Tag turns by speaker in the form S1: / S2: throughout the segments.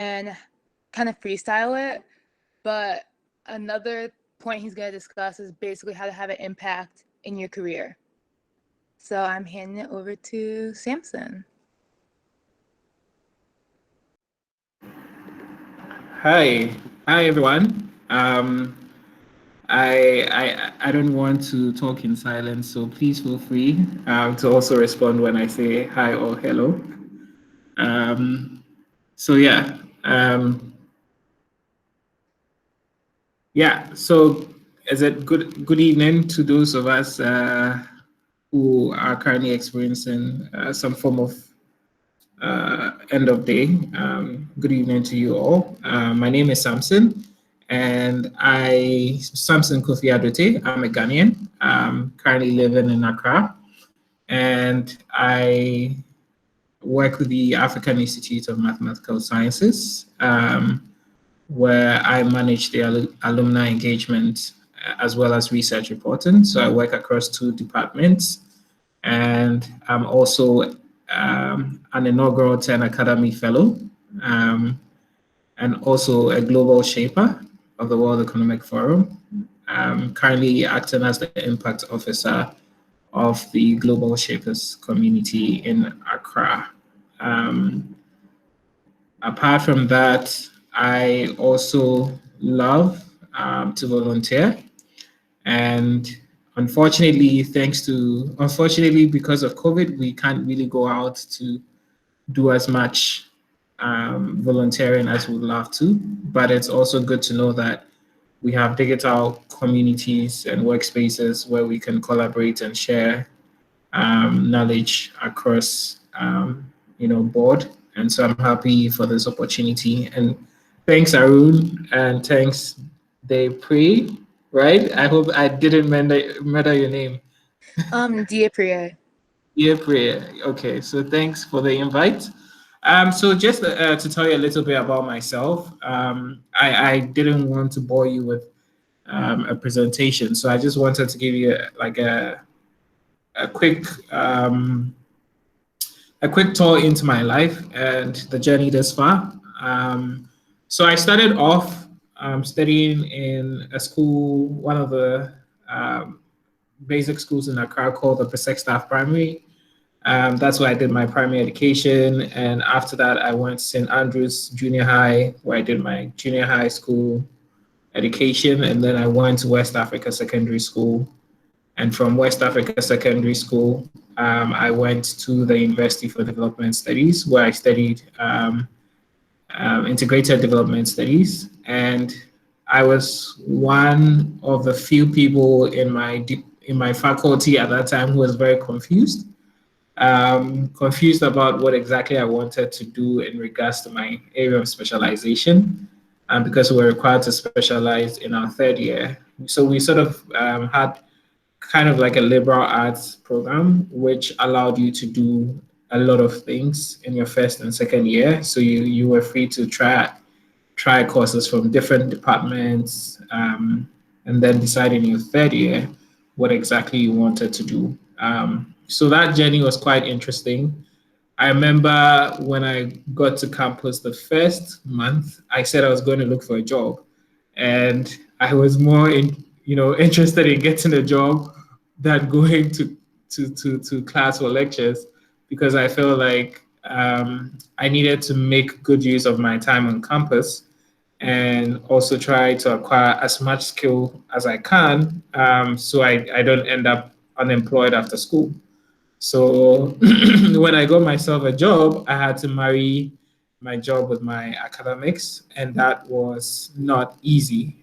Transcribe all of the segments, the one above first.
S1: and kind of freestyle it. But another point he's going to discuss is basically how to have an impact in your career. So I'm handing it over to Sampson.
S2: Hi everyone. I don't want to talk in silence, so please feel free to also respond when I say hi or hello. So yeah, So is it good evening to those of us who are currently experiencing some form of end of day. Good evening to you all. My name is Sampson, and Sampson Kofi Adotey. I'm a Ghanaian. Currently living in Accra, and I work with the African Institute of Mathematical Sciences, where I manage the alumni engagement as well as research reporting. So I work across two departments, and I'm also an inaugural 10 Academy Fellow, and also a global shaper of the World Economic Forum. I'm currently acting as the impact officer of the Global Shapers community in Accra. Apart from that, I also love to volunteer. And unfortunately, because of COVID, we can't really go out to do as much volunteering as we'd love to. But it's also good to know that we have digital communities and workspaces where we can collaborate and share knowledge across, board. And so I'm happy for this opportunity. And thanks, Arun, and thanks, Daypre, right? I hope I didn't murder your name.
S1: Daypre.
S2: Daypre. Okay, so thanks for the invite. So just to tell you a little bit about myself, I didn't want to bore you with a presentation, so I just wanted to give you a quick tour into my life and the journey this far. So I started off studying in a school, one of the basic schools in Accra called the Pesek Staff Primary. That's where I did my primary education. And after that, I went to St. Andrews Junior High, where I did my junior high school education. And then I went to West Africa Secondary School. And from West Africa Secondary School, I went to the University for Development Studies, where I studied integrated development studies. And I was one of the few people in my faculty at that time who was very confused. Confused about what exactly I wanted to do in regards to my area of specialization, because we were required to specialize in our third year. So we sort of had kind of like a liberal arts program, which allowed you to do a lot of things in your first and second year. So you were free to try courses from different departments, and then decide in your third year what exactly you wanted to do. So that journey was quite interesting. I remember when I got to campus the first month, I said I was going to look for a job, and I was more interested in getting a job than going to class or lectures, because I felt like I needed to make good use of my time on campus and also try to acquire as much skill as I can, so I don't end up unemployed after school. So when I got myself a job, I had to marry my job with my academics, and that was not easy.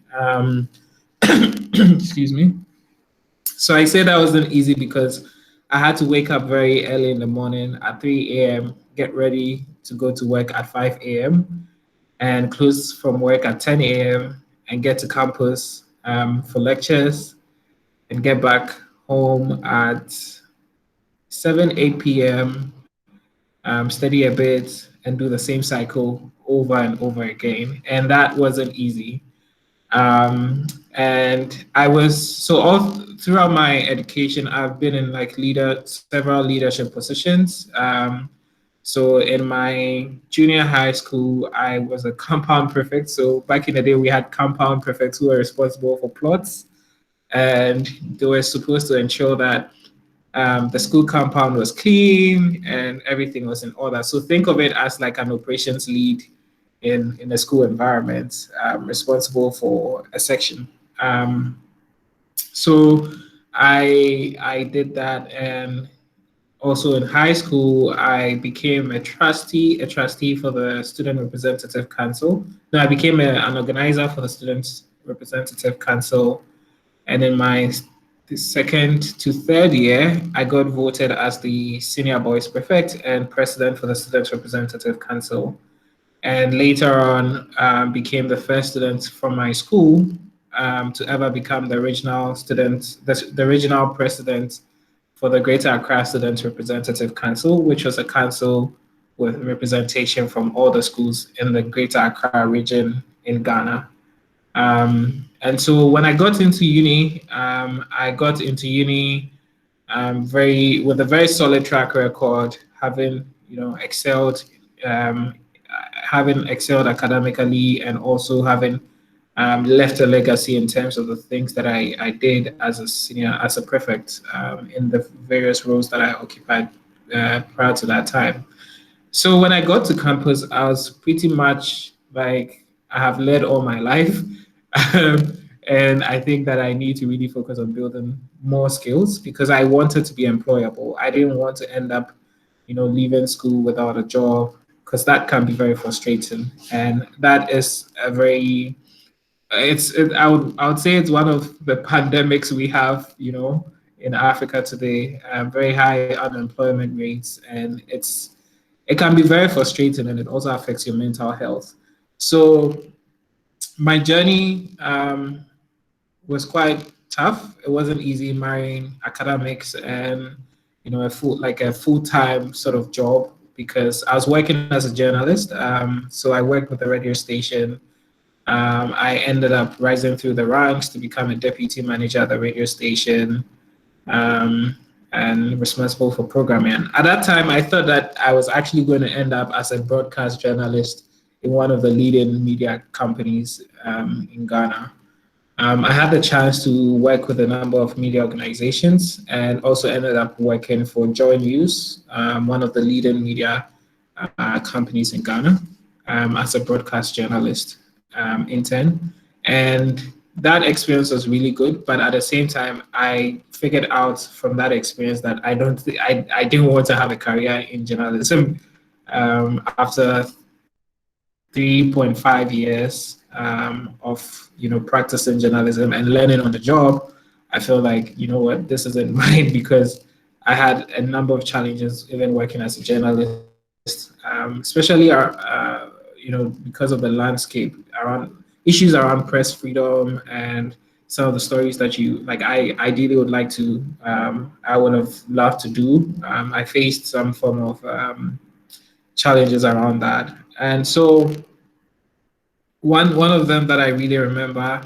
S2: Excuse me. So I say that wasn't easy because I had to wake up very early in the morning at 3 a.m., get ready to go to work at 5 a.m., and close from work at 10 a.m. and get to campus for lectures and get back home at 7, 8 p.m., study a bit, and do the same cycle over and over again. And that wasn't easy. And I was, so all throughout my education, I've been in like several leadership positions. So in my junior high school, I was a compound prefect. So back in the day, we had compound prefects who were responsible for plots, and they were supposed to ensure that the school compound was clean and everything was in order. So think of it as like an operations lead in a school environment, responsible for a section. So I did that, and also in high school, I became a trustee for the Student Representative Council. No, I became an organizer for the Student Representative Council. And in my second to third year, I got voted as the senior boys prefect and president for the Student Representative Council. And later on, became the first student from my school to ever become the regional student, the regional president for the Greater Accra Student Representative Council, which was a council with representation from all the schools in the Greater Accra region in Ghana. And so when I got into uni, I got into uni very with a very solid track record, having excelled, um, having excelled academically, and also having left a legacy in terms of the things that I did as a senior, as a prefect, in the various roles that I occupied prior to that time. So when I got to campus, I was pretty much like I have led all my life. And I think that I need to really focus on building more skills because I wanted to be employable. I didn't want to end up, leaving school without a job because that can be very frustrating. And that is a very I would say it's one of the pandemics we have, in Africa today. Very high unemployment rates, and it can be very frustrating, and it also affects your mental health. So my journey was quite tough. It wasn't easy marrying academics and a full time sort of job because I was working as a journalist. So I worked with a radio station. I ended up rising through the ranks to become a deputy manager at the radio station, and responsible for programming. At that time, I thought that I was actually going to end up as a broadcast journalist in one of the leading media companies in Ghana. I had the chance to work with a number of media organizations and also ended up working for Joy News, one of the leading media companies in Ghana, as a broadcast journalist intern. And that experience was really good, but at the same time, I figured out from that experience that I didn't want to have a career in journalism. After 3.5 years of practicing journalism and learning on the job, I feel like what, this isn't mine because I had a number of challenges even working as a journalist, especially because of the landscape around issues around press freedom and some of the stories that you like. I ideally would like to. I would have loved to do. I faced some form of challenges around that, and so one of them that I really remember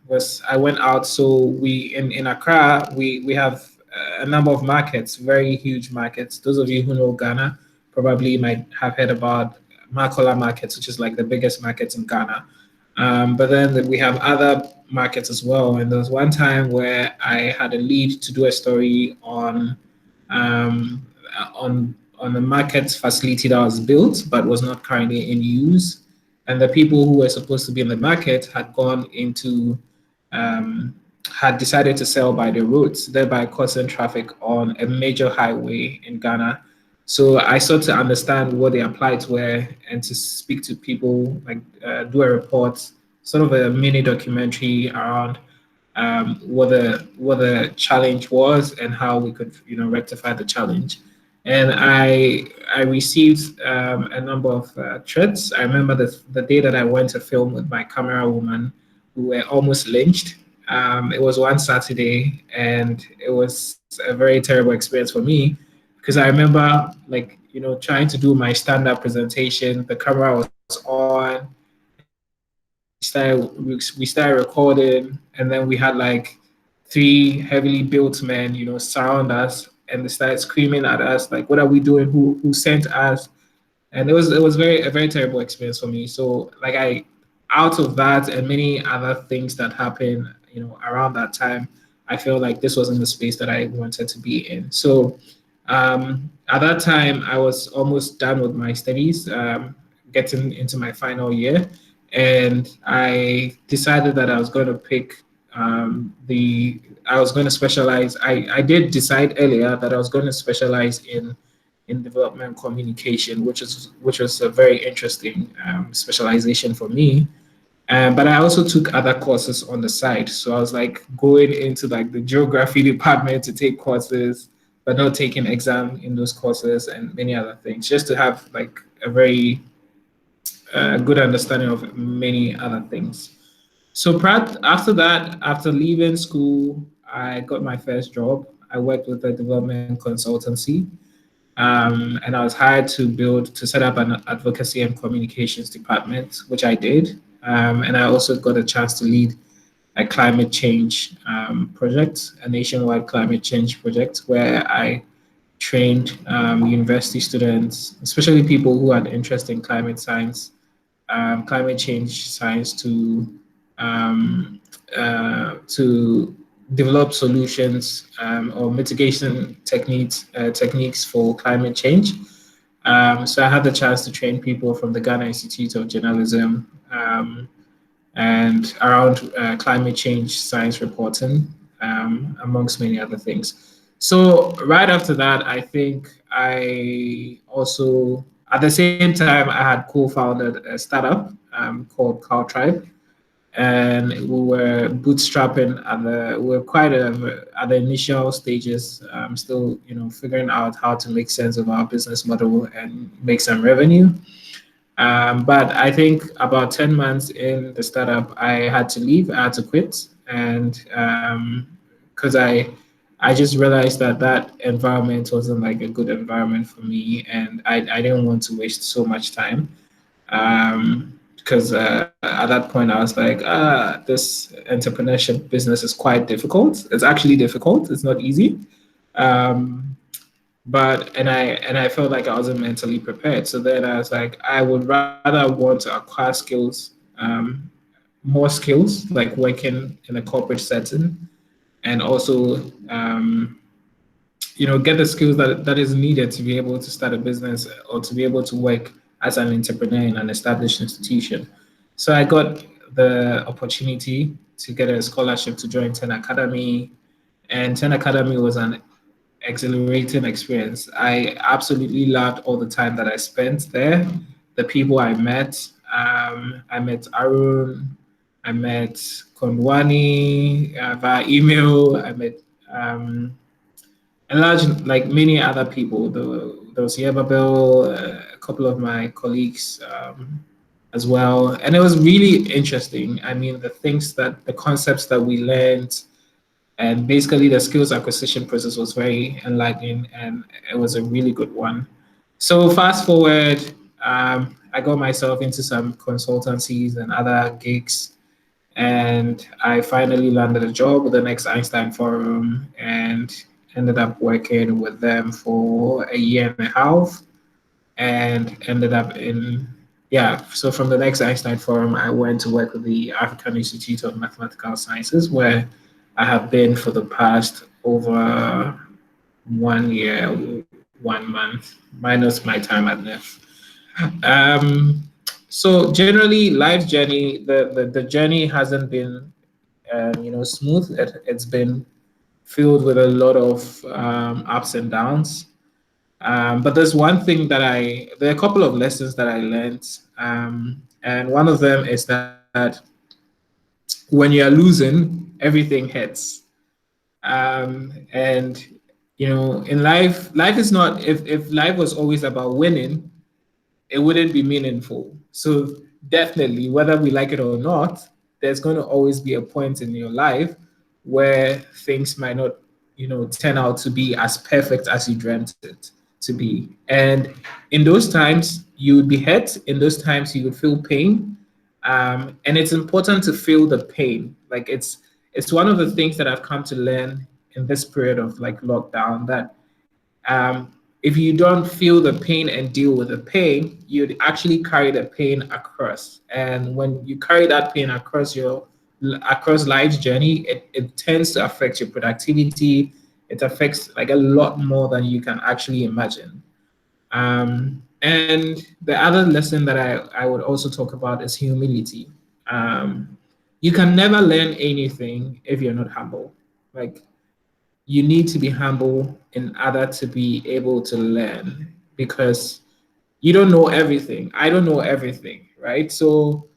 S2: was I went out. So we in Accra we have a number of markets, very huge markets. Those of you who know Ghana probably might have heard about Makola markets, which is like the biggest markets in Ghana. But then we have other markets as well. And there was one time where I had a lead to do a story um, on the market facility that was built but was not currently in use. And the people who were supposed to be in the market had gone into had decided to sell by the roads, thereby causing traffic on a major highway in Ghana. So I sought to understand what their plights were and to speak to people, like do a report, sort of a mini documentary around what the challenge was and how we could rectify the challenge. And I received a number of threats. I remember the day that I went to film with my camera woman, who were almost lynched. It was one Saturday, and it was a very terrible experience for me because I remember trying to do my stand-up presentation. The camera was on. We started recording, and then we had like three heavily built men, surround us and they started screaming at us like, "What are we doing? Who sent us?" And it was a very terrible experience for me. So like out of that and many other things that happened, around that time, I feel like this wasn't the space that I wanted to be in. So at that time, I was almost done with my studies, getting into my final year, and I decided that I was going to pick I was going to specialize. I did decide earlier that I was going to specialize in development communication, which was a very interesting specialization for me. But I also took other courses on the side. So I was like going into like the geography department to take courses, but not taking exam in those courses and many other things, just to have like a very good understanding of many other things. So after that, after leaving school, I got my first job. I worked with a development consultancy, and I was hired to set up an advocacy and communications department, which I did. And I also got a chance to lead a climate change project, a nationwide climate change project, where I trained university students, especially people who had interest in climate science, climate change science, um, to develop solutions or mitigation techniques for climate change. So I had the chance to train people from the Ghana Institute of Journalism and around climate change science reporting, amongst many other things. So right after that, I think I also, at the same time, I had co-founded a startup called Cow Tribe, and we were bootstrapping we were quite at the initial stages, still figuring out how to make sense of our business model and make some revenue. But I think about 10 months in the startup, I had to leave. I had to quit, and because I just realized that that environment wasn't like a good environment for me, and I didn't want to waste so much time. Because at that point I was like, this entrepreneurship business is quite difficult. It's actually difficult. It's not easy. Um, but I felt like I wasn't mentally prepared. So then I was like, I would rather want to acquire skills, more skills, like working in a corporate setting, and also get the skills that is needed to be able to start a business or to be able to work as an entrepreneur in an established institution. So I got the opportunity to get a scholarship to join 10 Academy, and 10 Academy was an exhilarating experience. I absolutely loved all the time that I spent there, the people I met. I met Arun, I met Kondwani via email. I met a large, like many other people. There was Yebabel, a couple of my colleagues as well. And it was really interesting. I mean, the concepts that we learned, and basically the skills acquisition process was very enlightening, and it was a really good one. So fast forward, I got myself into some consultancies and other gigs, and I finally landed a job with the Next Einstein Forum and ended up working with them for a year and a half, and ended up in, yeah. So from the Next Einstein Forum, I went to work with the African Institute of Mathematical Sciences, where I have been for the past over 1 year, 1 month, minus my time at NEF. So generally, life journey, the journey hasn't been, smooth. It's been filled with a lot of ups and downs. But there's one thing there are a couple of lessons that I learned. And one of them is that when you're losing, everything hits. And in life is not, if life was always about winning, it wouldn't be meaningful. So definitely, whether we like it or not, there's going to always be a point in your life where things might not, turn out to be as perfect as you dreamt it to be. And in those times, you would be hurt. In those times, you would feel pain. And it's important to feel the pain. Like it's one of the things that I've come to learn in this period of like lockdown, that If you don't feel the pain and deal with the pain, you'd actually carry the pain across. And when you carry that pain across life's journey, it tends to affect your productivity. It affects like a lot more than you can actually imagine. And the other lesson that I would also talk about is humility. Um, you can never learn anything if you're not humble. Like, you need to be humble in order to be able to learn, because you don't know everything. I don't know everything, right? So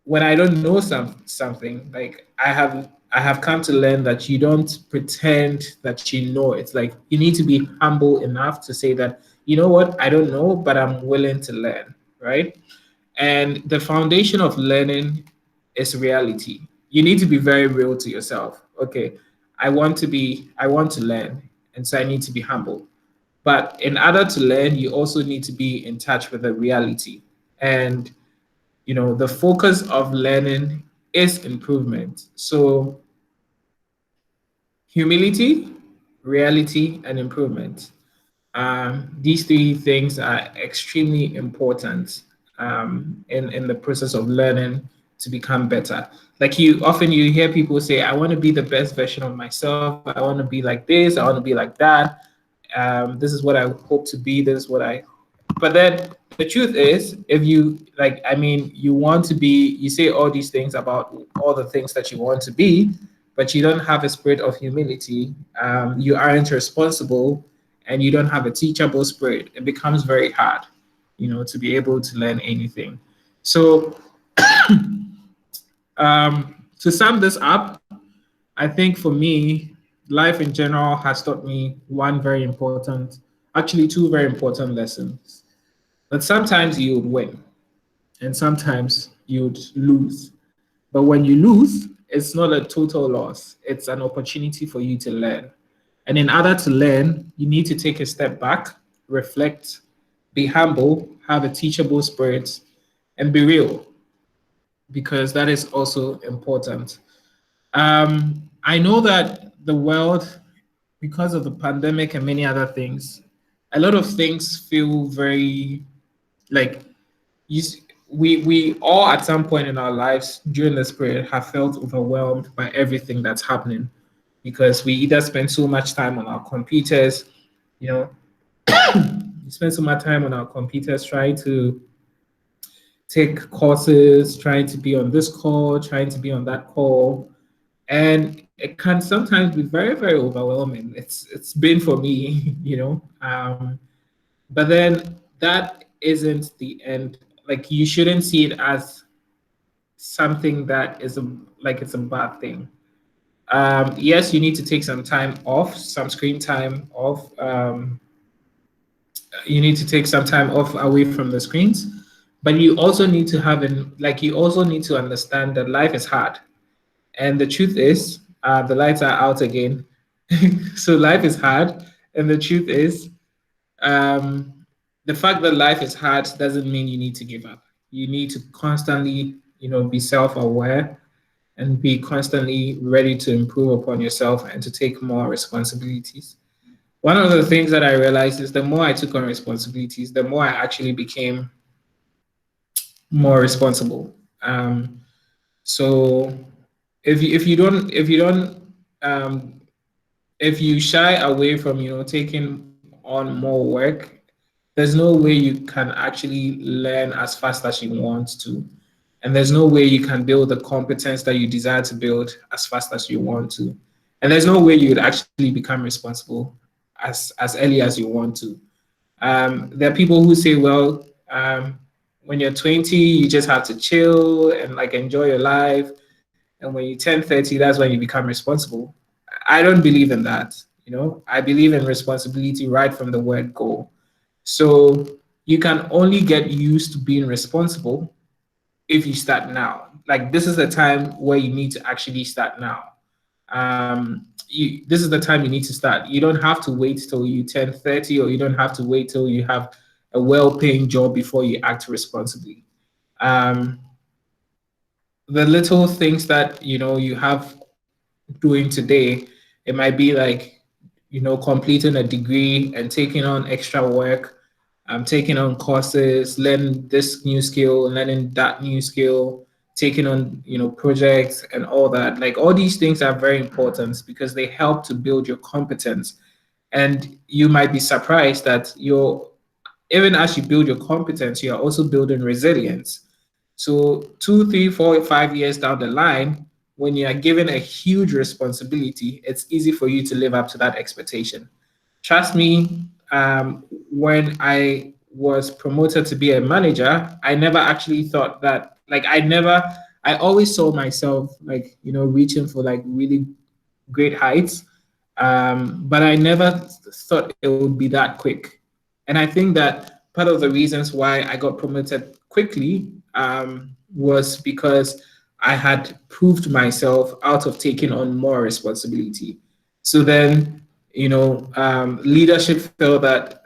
S2: when I don't know something, like I have come to learn that you don't pretend that you know. It's like you need to be humble enough to say that, you know what, I don't know, but I'm willing to learn, right? And the foundation of learning is reality. You need to be very real to yourself. Okay, I want to learn, and so I need to be humble. But in order to learn, you also need to be in touch with the reality. And the focus of learning is improvement. So humility, reality, and improvement. These three things are extremely important in the process of learning to become better. Like, you hear people say, I want to be the best version of myself. I want to be like this. I want to be like that. This is what I hope to be. This is what I. But then the truth is, if you like, I mean, you want to be, you say all these things about all the things that you want to be, but you don't have a spirit of humility. You aren't responsible, and you don't have a teachable spirit. It becomes very hard, to be able to learn anything. So, to sum this up, I think for me, life in general has taught me actually two very important lessons. But sometimes you would win, and sometimes you'd lose. But when you lose, it's not a total loss, it's an opportunity for you to learn. And in order to learn, you need to take a step back, reflect, be humble, have a teachable spirit, and be real, because that is also important. I know that the world, because of the pandemic and many other things, a lot of things feel very like you. We all at some point in our lives during this period have felt overwhelmed by everything that's happening, because we either spend so much time on our computers, you know, we spend so much time on our computers trying to take courses, trying to be on this call, trying to be on that call, and it can sometimes be very, very overwhelming. It's been for me, but then that isn't the end. Like, you shouldn't see it as something that is like it's a bad thing. Yes, you need to take some time off, some screen time off. You need to take some time off away from the screens, but you also need to you also need to understand that life is hard. And the truth is, the lights are out again. So life is hard. And the truth is, um, the fact that life is hard doesn't mean you need to give up. You need to constantly, be self-aware and be constantly ready to improve upon yourself and to take more responsibilities. One of the things that I realized is the more I took on responsibilities, the more I actually became more responsible. So um, if you shy away from taking on more work, there's no way you can actually learn as fast as you want to, and there's no way you can build the competence that you desire to build as fast as you want to, and there's no way you would actually become responsible as early as you want to. There are people who say, well, when you're 20, you just have to chill and like enjoy your life. And when you turn 30, that's when you become responsible. I don't believe in that. I believe in responsibility right from the word go. So you can only get used to being responsible if you start now. Like, this is the time where you need to actually start now. This is the time you need to start. You don't have to wait till you turn 30, or you don't have to wait till you have a well-paying job before you act responsibly. Um, the little things that you have doing today, it might be like completing a degree and taking on extra work, taking on courses, learning this new skill, learning that new skill, taking on, projects and all that. Like all these things are very important because they help to build your competence. And you might be surprised that even as you build your competence, you are also building resilience. So 2, 3, 4, 5 years down the line, when you are given a huge responsibility, it's easy for you to live up to that expectation. Trust me, when I was promoted to be a manager, I never actually thought that, I always saw myself reaching for like really great heights. But I never thought it would be that quick. And I think that part of the reasons why I got promoted quickly was because I had proved myself out of taking on more responsibility. So then, leadership felt that,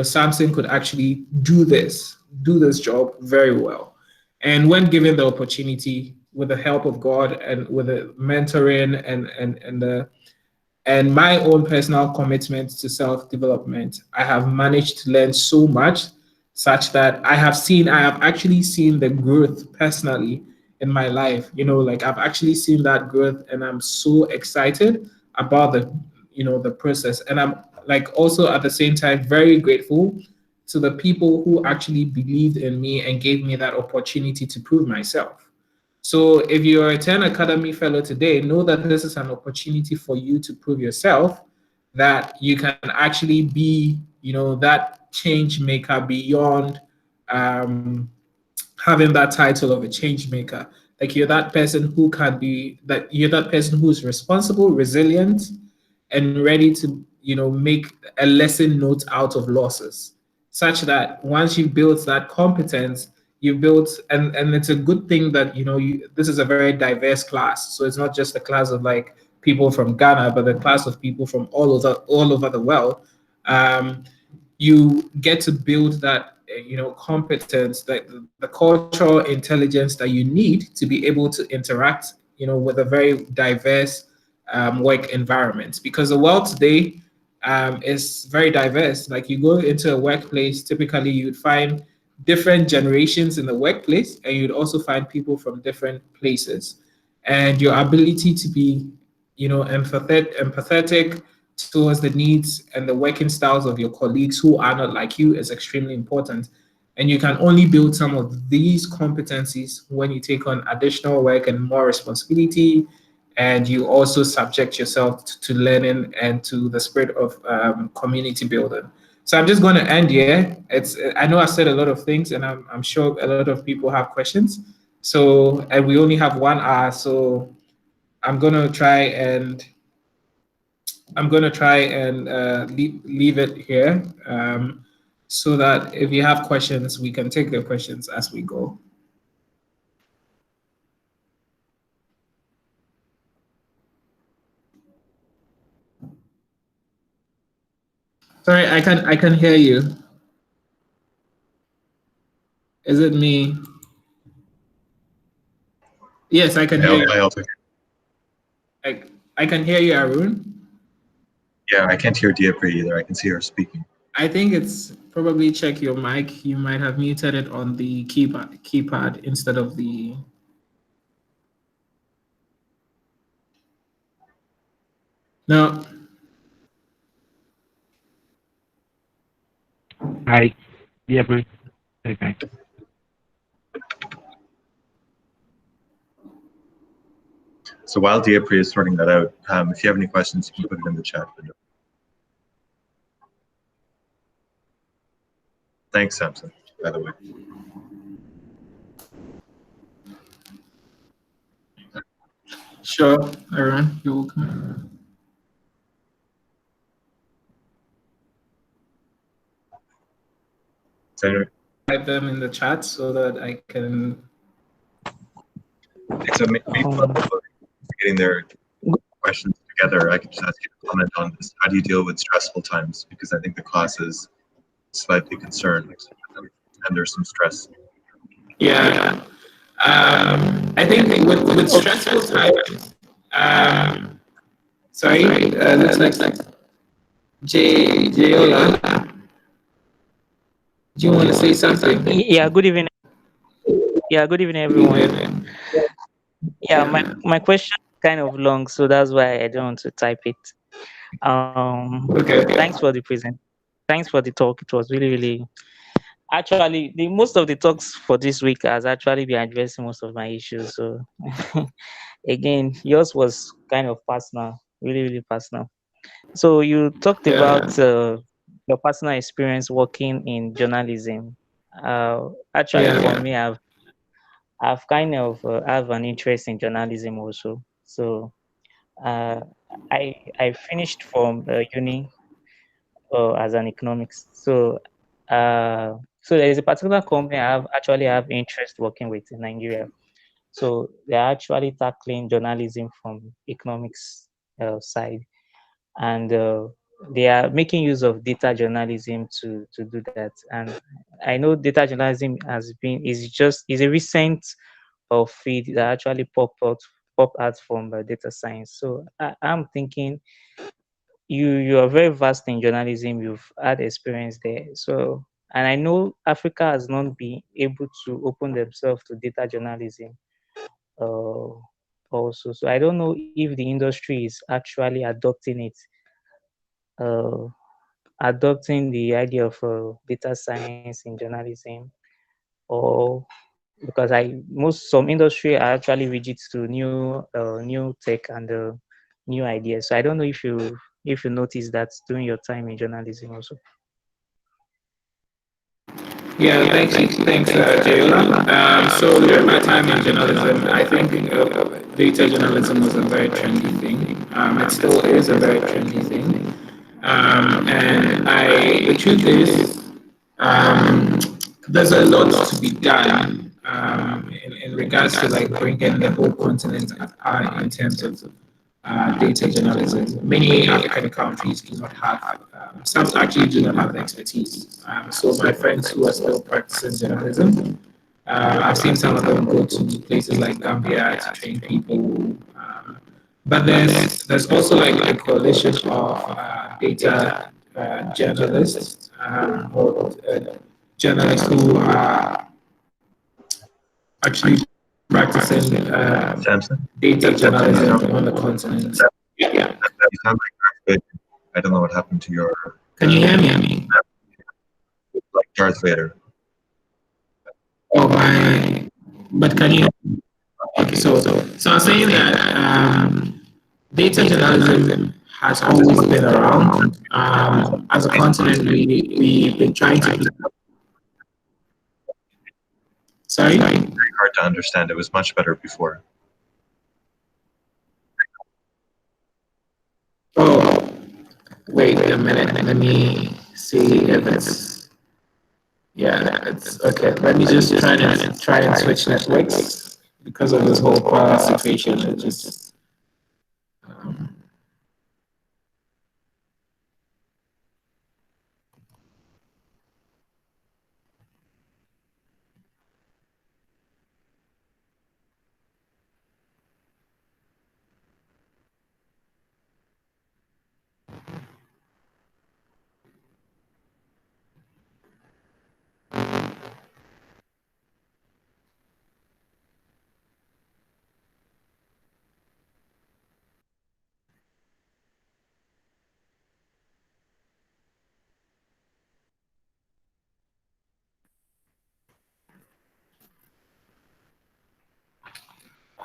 S2: Sampson could actually do this job very well. And when given the opportunity, with the help of God and with the mentoring and my own personal commitment to self-development, I have managed to learn so much, such that I have actually seen the growth personally in my life. I've actually seen that growth, and I'm so excited about the process. And I'm like also at the same time very grateful to the people who actually believed in me and gave me that opportunity to prove myself. So if you're a 10 Academy Fellow today, know that this is an opportunity for you to prove yourself that you can actually be, that change maker beyond having that title of a change maker. Like you're that person who's responsible, resilient, and ready to, make a lesson note out of losses, such that once you build that competence, you build, and it's a good thing that, this is a very diverse class. So it's not just a class of like people from Ghana, but a class of people from all over the world. You get to build that, competence, that the cultural intelligence that you need to be able to interact, with a very diverse work environment, because the world today is very diverse. Like you go into a workplace, typically you'd find different generations in the workplace, and you'd also find people from different places. And your ability to be, empathetic towards the needs and the working styles of your colleagues who are not like you is extremely important. And you can only build some of these competencies when you take on additional work and more responsibility, and you also subject yourself to learning and to the spirit of community building. So I'm just going to end here. I know I said a lot of things, and I'm sure a lot of people have questions. So, and we only have 1 hour, so I'm going to try and leave it here, so that if you have questions, we can take the questions as we go. Sorry, I can hear you. Is it me? Yes, I can hear you.
S3: I also.
S2: I can hear you, Arun.
S3: Yeah, I can't hear Diapre either. I can see her speaking.
S2: I think it's probably check your mic. You might have muted it on the keypad instead of the. No.
S4: Hi, Diapre. Okay.
S3: So while Diapre is sorting that out, if you have any questions, you can put it in the chat window. Thanks, Sampson, by the way.
S2: Sure, Aaron, you're welcome. Type them in the chat so that I can.
S3: It's a getting their questions together. I can just ask you to comment on this. How do you deal with stressful times? Because I think the class is slightly concerned, and there's some stress.
S2: Yeah. I think with stressful times. Sorry. Next. Jayola, do you want to say something?
S5: Yeah, good evening. Yeah, good evening, everyone. Yeah, my question is kind of long, so that's why I don't want to type it.
S2: Okay.
S5: Thanks for the present. Thanks for the talk. It was really. Actually, the most of the talks for this week has actually been addressing most of my issues. So again, yours was kind of personal, really personal. So you talked
S2: Yeah.
S5: about your personal experience working in journalism. Actually, for
S2: Yeah.
S5: me, I've kind of have an interest in journalism also. So uh, I finished from uni as an economics. So there is a particular company I have actually have interest working with in Nigeria. So they're actually tackling journalism from economics side, and they are making use of data journalism to do that. And I know data journalism is a recent field that actually pop out from data science. So I'm thinking you are very vast in journalism. You've had experience there. So and I know Africa has not been able to open themselves to data journalism uh, also. So I don't know if the industry is actually uh, adopting the idea of data science in journalism, or because some industry are actually rigid to new tech and new ideas. So I don't know if you notice that during your time in journalism also.
S2: Yeah, thanks, Jayola. So during my time in journalism, I think data journalism was a very trendy thing. It still is a very trendy thing. The truth is, um, there's a lot to be done in regards to like bringing the whole continent up in terms of data journalism. Many African countries do not have, some actually do not have the expertise. So my friends who are still practicing journalism, I've seen some of them go to places like Gambia to train people. But there's also like a coalition of data journalists or journalists who are actually practicing
S3: Sampson?
S2: data journalism on the continent. Yeah.
S3: You sound like Darth Vader. I don't know what happened to your
S2: Can you hear me?
S3: like Darth Vader.
S2: Oh, my. But can you? Okay, so I'm saying that data journalism has always been around. As a continent, we've been trying to. Sorry?
S3: Very hard to understand. It was much better before.
S2: Oh, wait a minute. Let me see if it's. Yeah, it's okay. Let me just try and switch networks because of this whole power situation. It just. Um,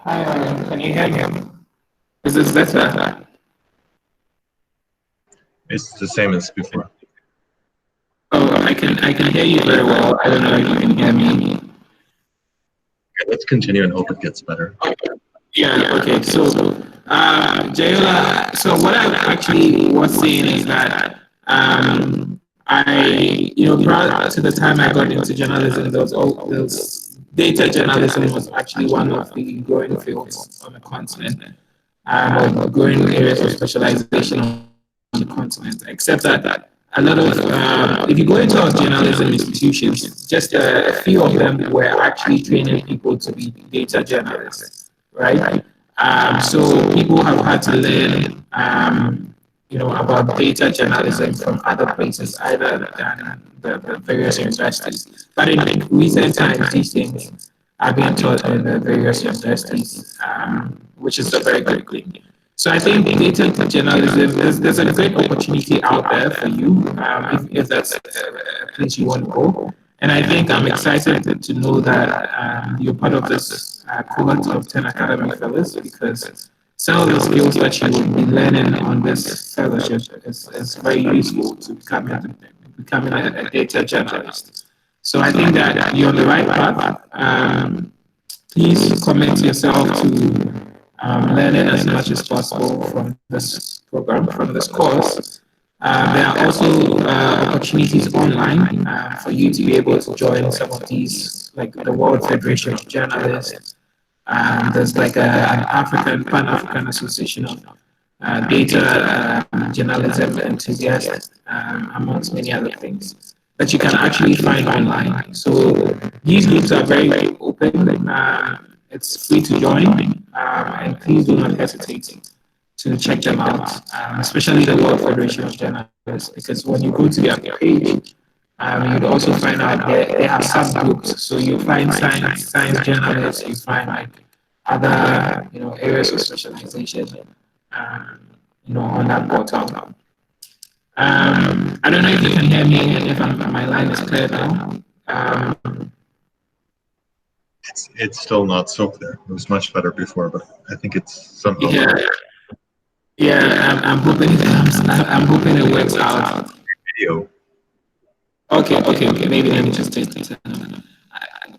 S2: Hi, can you hear me? Is this better?
S3: It's the same as before.
S2: Oh, I can hear you very well. I don't know if you can hear me.
S3: Okay, let's continue and hope it gets better.
S2: Yeah, okay. So, Jayola, so what I actually was saying is that prior to the time I got into journalism, there was data journalism was actually one of the growing fields on the continent, or growing areas of specialization on the continent, except that a lot of, if you go into our journalism institutions, just a few of them were actually training people to be data journalists, right? So people have had to learn about data journalism from other places, either than the various universities. But in recent times, these things are being taught in the various universities, which is a very good thing. So I think data journalism, there's a great opportunity out there for you, if that's a place you want to go. And I think I'm excited to know that you're part of this cohort of 10 academic fellows, because some of the skills that you will be learning on this fellowship is very useful to becoming a data journalist. So I think that you're on the right path. Please commit yourself to learning as much as possible from this program, from this course. There are also opportunities online for you to be able to join some of these, like the World Federation of Journalists. There's like an Pan-African Association of Data Journalism Enthusiasts, amongst many other things that you can actually find online. So these groups are very, very open. It's free to join, and please do not hesitate to check them out, especially the World Federation of Journalists, because when you go to their page, you'd also find out they have subgroups. So you find science journalists, you find like other areas of specialization, on that portal. I don't know if you can hear me and if my line is clear now.
S3: It's still not so clear. It was much better before, but I think it's somehow.
S2: Yeah. I'm hoping it works out.
S3: Video.
S2: Okay. Maybe let me just take this.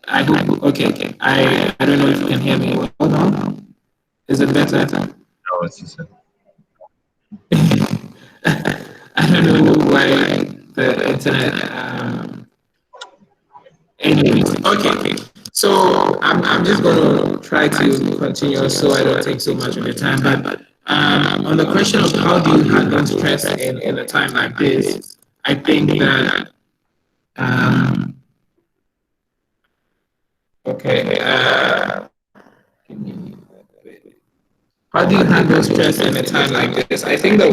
S2: I hope. Okay. I don't know if you can hear me well now. Is it better?
S3: No, it's the same.
S2: I don't know why the internet. Anyways, okay. So I'm just going to try to continue so I don't take so much of your time. But on the question of how do you handle stress in a time like this, I think that how do you handle stress in a time like this? I think that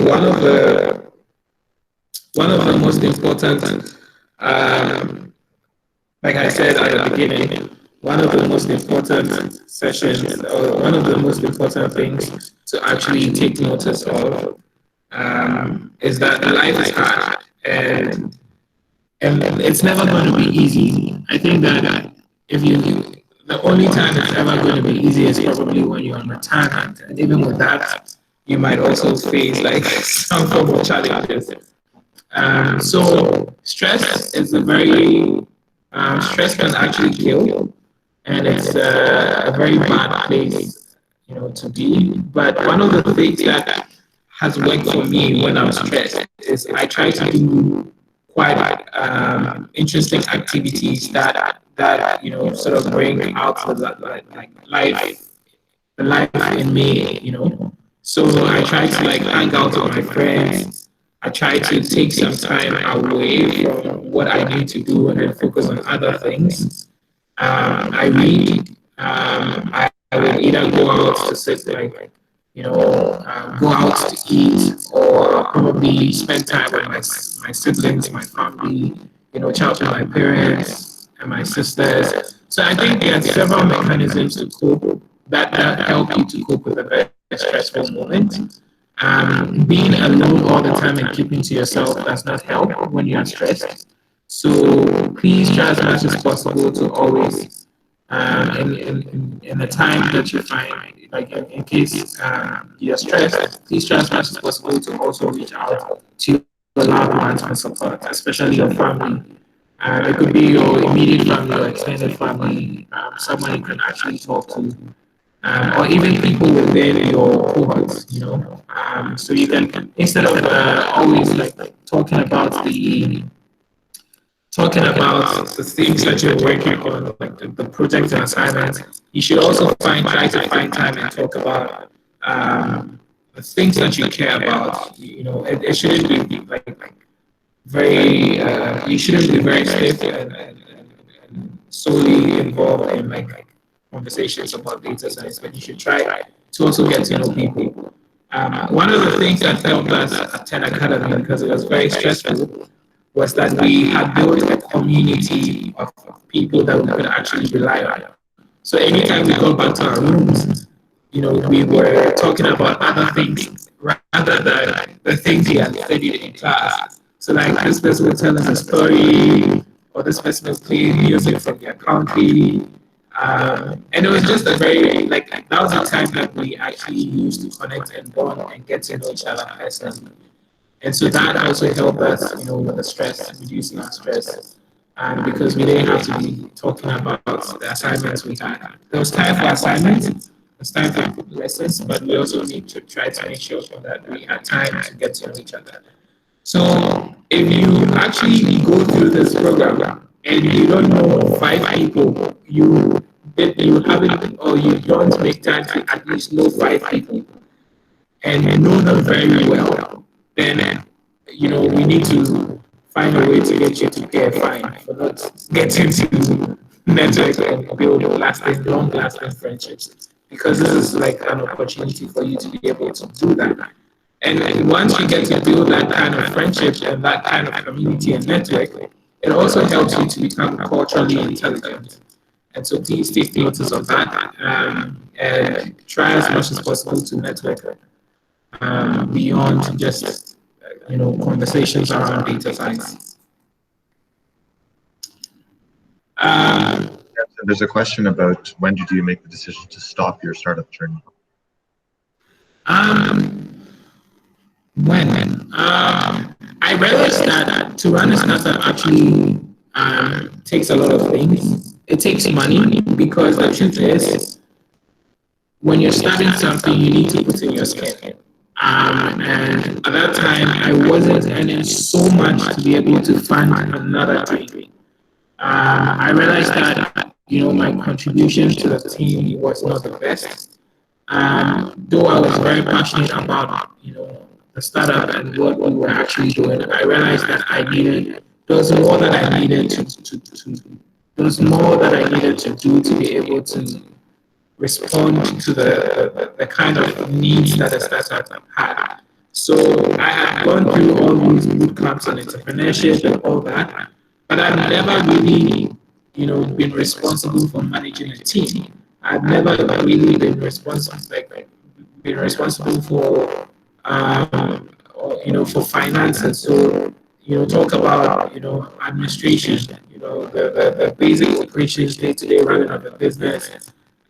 S2: one of the most important, like I said at the beginning, one of the most important sessions, or one of the most important things to actually take notice of, is that life is hard, and it's never going to be easy. I think that the only time it's ever going to be easy is probably when you're on retirement, and even with that, you might also face like some form of challenges. So stress is stress can actually kill, and it's a very bad place, to be. But one of the things that has worked for me when I'm stressed is I try to do quite interesting activities that sort of bring out the life in me. So I try to like hang out with my friends. I try to take some time away from what I need to do and then focus on other things. I read. I will either go out to sit go out to eat, or probably spend time with my siblings, my family, chat with my parents and my sisters. So I think there are several mechanisms to cope that help you to cope with a very stressful moment. Being alone all the time and keeping to yourself does not help when you are stressed. So please try as much as possible to always, in the time that you find, like in case you're stressed, please try as much as possible to also reach out to your loved ones for support, especially your family. It could be your immediate family or extended family, someone you can actually talk to, or even people within your cohorts. So you can, instead of always like talking about the things that you're working on, like the projects and assignments, you should also try to find time and talk about the things that you care about. It shouldn't be like very, you shouldn't be very stiff and solely involved in like conversations about data science, but you should try to also get to know people. One of the things that helped us at 10 Academy, because it was very stressful, was that we had built a community of people that we could actually rely on. So anytime we go back to our rooms, we were talking about other things rather than the things we had studied in class. So like this person would tell us a story, or this person was playing music from their country. And it was just a very, like, that was the time that we actually used to connect and bond and get to know each other personally. And so that also helped us, with the stress, reducing our stress. Because we didn't have to be talking about the assignments we had. There was time for assignments, there was time for lessons, but we also need to try to make sure that we had time to get to know each other. So if you actually go through this program and you don't know 5 people, you haven't, or you don't make time to at least know 5 people and you know them very well, then we need to find a way to get you to pay a fine for not getting to network and build long-lasting friendships. Because this is like an opportunity for you to be able to do that. And once you get to build that kind of friendship and that kind of community and network, it also helps you to become culturally intelligent. And so please take notice of that, and try as much as possible to network beyond just conversations around data science.
S3: There's a question about when did you make the decision to stop your startup journey?
S2: When I realized that to run a startup actually takes a lot of things. It takes money, because the truth is, when you're starting something, you need to put in your skin. And at that time, I wasn't earning so much to be able to fund another thing. I realized that my contribution to the team was not the best. Though I was very passionate about the startup and what we were actually doing, I realized that there was more that I needed there was more that I needed to do to be able to respond to the kind of needs that a startup had. So I had gone through all these boot camps on entrepreneurship and all that, but I've never really, been responsible for managing a team. I've never really been responsible for, for finances. So, talk about, administration, the basic operations, day-to-day running of the business,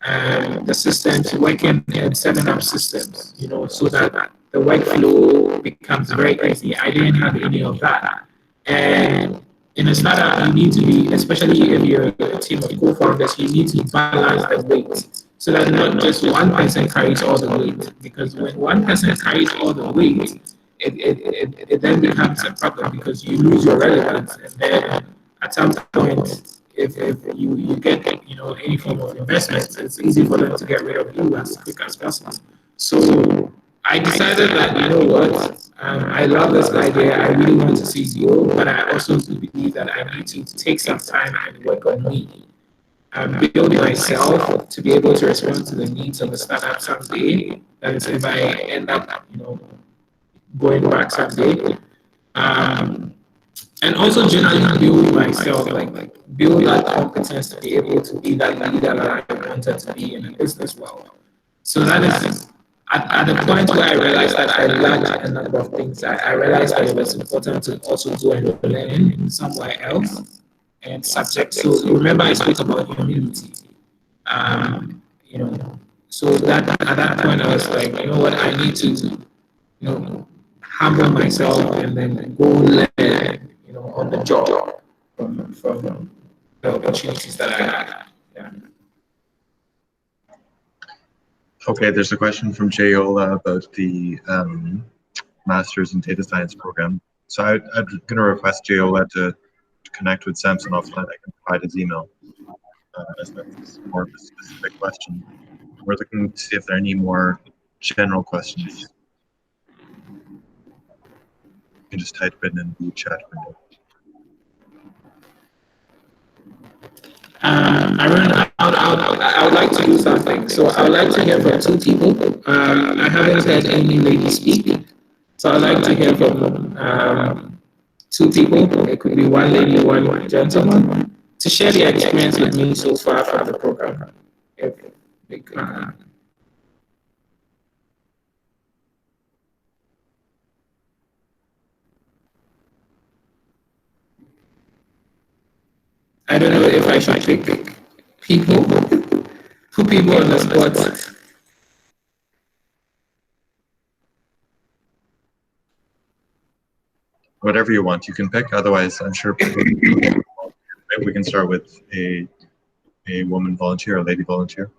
S2: the systems, working and setting up systems, so that the workflow becomes very easy. I didn't have any of that. And in a startup, you need to be, especially if you're a team of co-founders, you need to balance the weight so that not just one person carries all the weight. Because when one person carries all the weight, it then becomes a problem because you lose your relevance. And then at some point, if you get any form of investment, it's easy for them to get rid of you as quick as possible. So I decided that what, I love this idea. I really want to see it grow, but I also believe that I need to take some time and work on me. Build myself to be able to respond to the needs of the startup someday. That is, if I end up, going back someday. And also generally build myself, like build that competence to be able to be that leader that I wanted to be in the business world. So that is at the point where I realized that I lacked a number of things. I realized that it was important to also go and learn somewhere else and subject. So remember I spoke about humility. Um, so that at that point I was like, what, I need to, humble myself and then go learn, on the job from the opportunities that I had. Yeah.
S3: Okay, there's a question from Jayola about the Masters in Data Science program. So I'm going to request Jayola to connect with Sampson offline. I can provide his email as that's more of a specific question. We're looking to see if there are any more general questions. You can just type it in the chat window.
S2: I would like to do something. So I would like to hear from two people. I haven't heard any ladies speak. So I'd like to hear from two people. It could be one lady, one gentleman, to share their experience with me so far from the program. If they could. I don't know if I should pick people, put people on the spot.
S3: Whatever you want, you can pick. Otherwise, I'm sure people. Maybe we can start with a woman volunteer, a lady volunteer,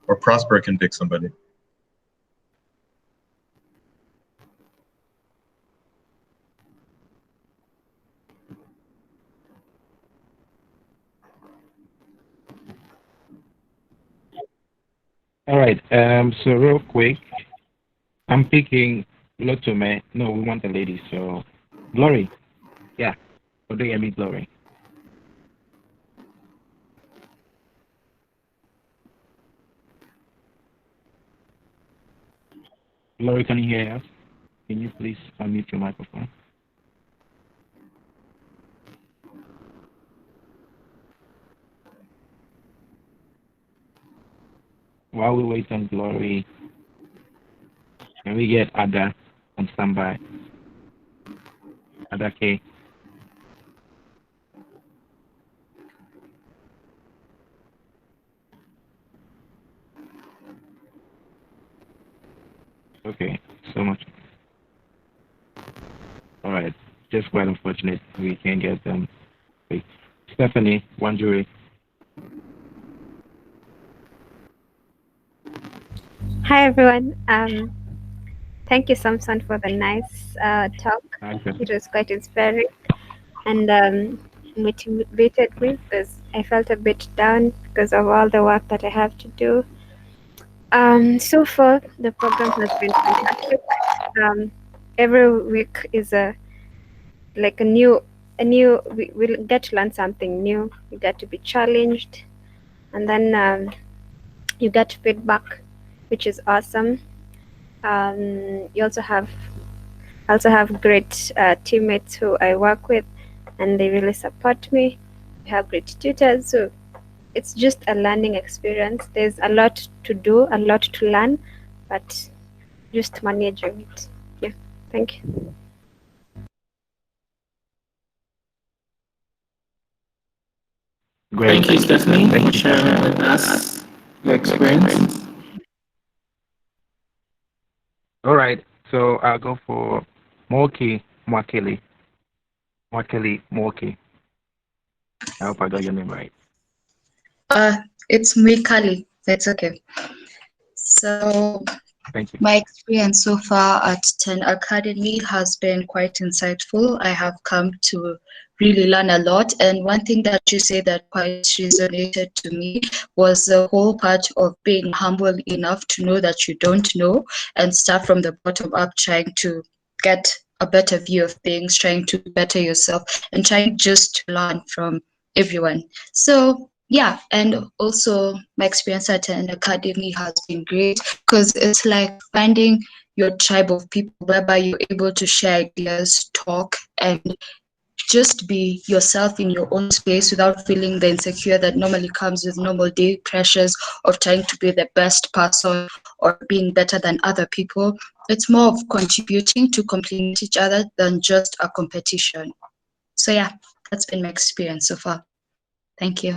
S3: or Prosper can pick somebody.
S4: All right. So real quick, I'm picking Lotome. No, we want a lady. So Glory. Yeah. Adotey and Glory. Glory, can you hear us? Can you please unmute your microphone? While we wait on Glory, can we get Ada on standby? Ada K. Okay, so much. All right, just quite unfortunate we can't get them. Stephanie, one jury.
S6: Hi everyone. Thank you, Sampson, for the nice talk. It was quite inspiring and motivated me because I felt a bit down because of all the work that I have to do. So far, the program has been fantastic. Every week is like a new. We'll get to learn something new. You get to be challenged, and then you get feedback, which is awesome. You also have great teammates who I work with, and they really support me. We have great tutors, so it's just a learning experience. There's a lot to do, a lot to learn, but just managing it. Yeah, thank you.
S2: Great. Thank you, Stephanie, for sharing with us your experience.
S4: All right, so I'll go for Moki Mwakeli. Moki. I hope I got your name right.
S7: It's Mwikali. That's okay. So
S4: Thank you.
S7: my experience so far at 10 Academy has been quite insightful. I have come to really learn a lot. And one thing that you say that quite resonated to me was the whole part of being humble enough to know that you don't know and start from the bottom up, trying to get a better view of things, trying to better yourself and trying just to learn from everyone. So yeah, and also my experience at an academy has been great because it's like finding your tribe of people whereby you're able to share ideas, talk, and just be yourself in your own space without feeling the insecure that normally comes with normal day pressures of trying to be the best person or being better than other people. It's more of contributing to complement each other than just a competition. So yeah, that's been my experience so far. Thank you.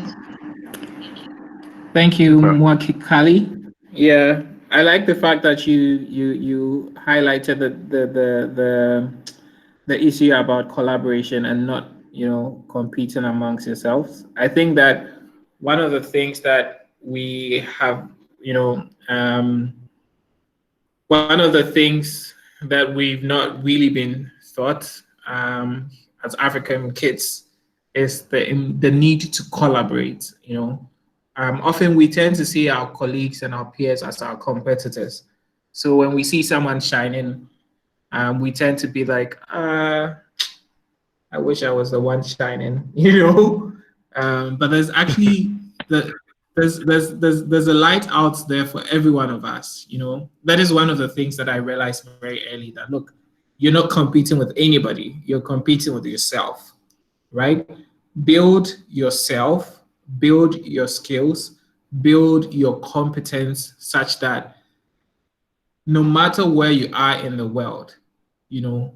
S2: Thank you, Mwakikali. Yeah, I like the fact that you highlighted the issue about collaboration and not competing amongst yourselves. I think that one of the things that we have one of the things that we've not really been taught as African kids is the need to collaborate. Often we tend to see our colleagues and our peers as our competitors. So when we see someone shining, we tend to be like, I wish I was the one shining, you know. But there's actually there's a light out there for every one of us, you know. That is one of the things that I realized very early, that look, you're not competing with anybody, you're competing with yourself, right? Build yourself, build your skills, build your competence such that no matter where you are in the world, you know,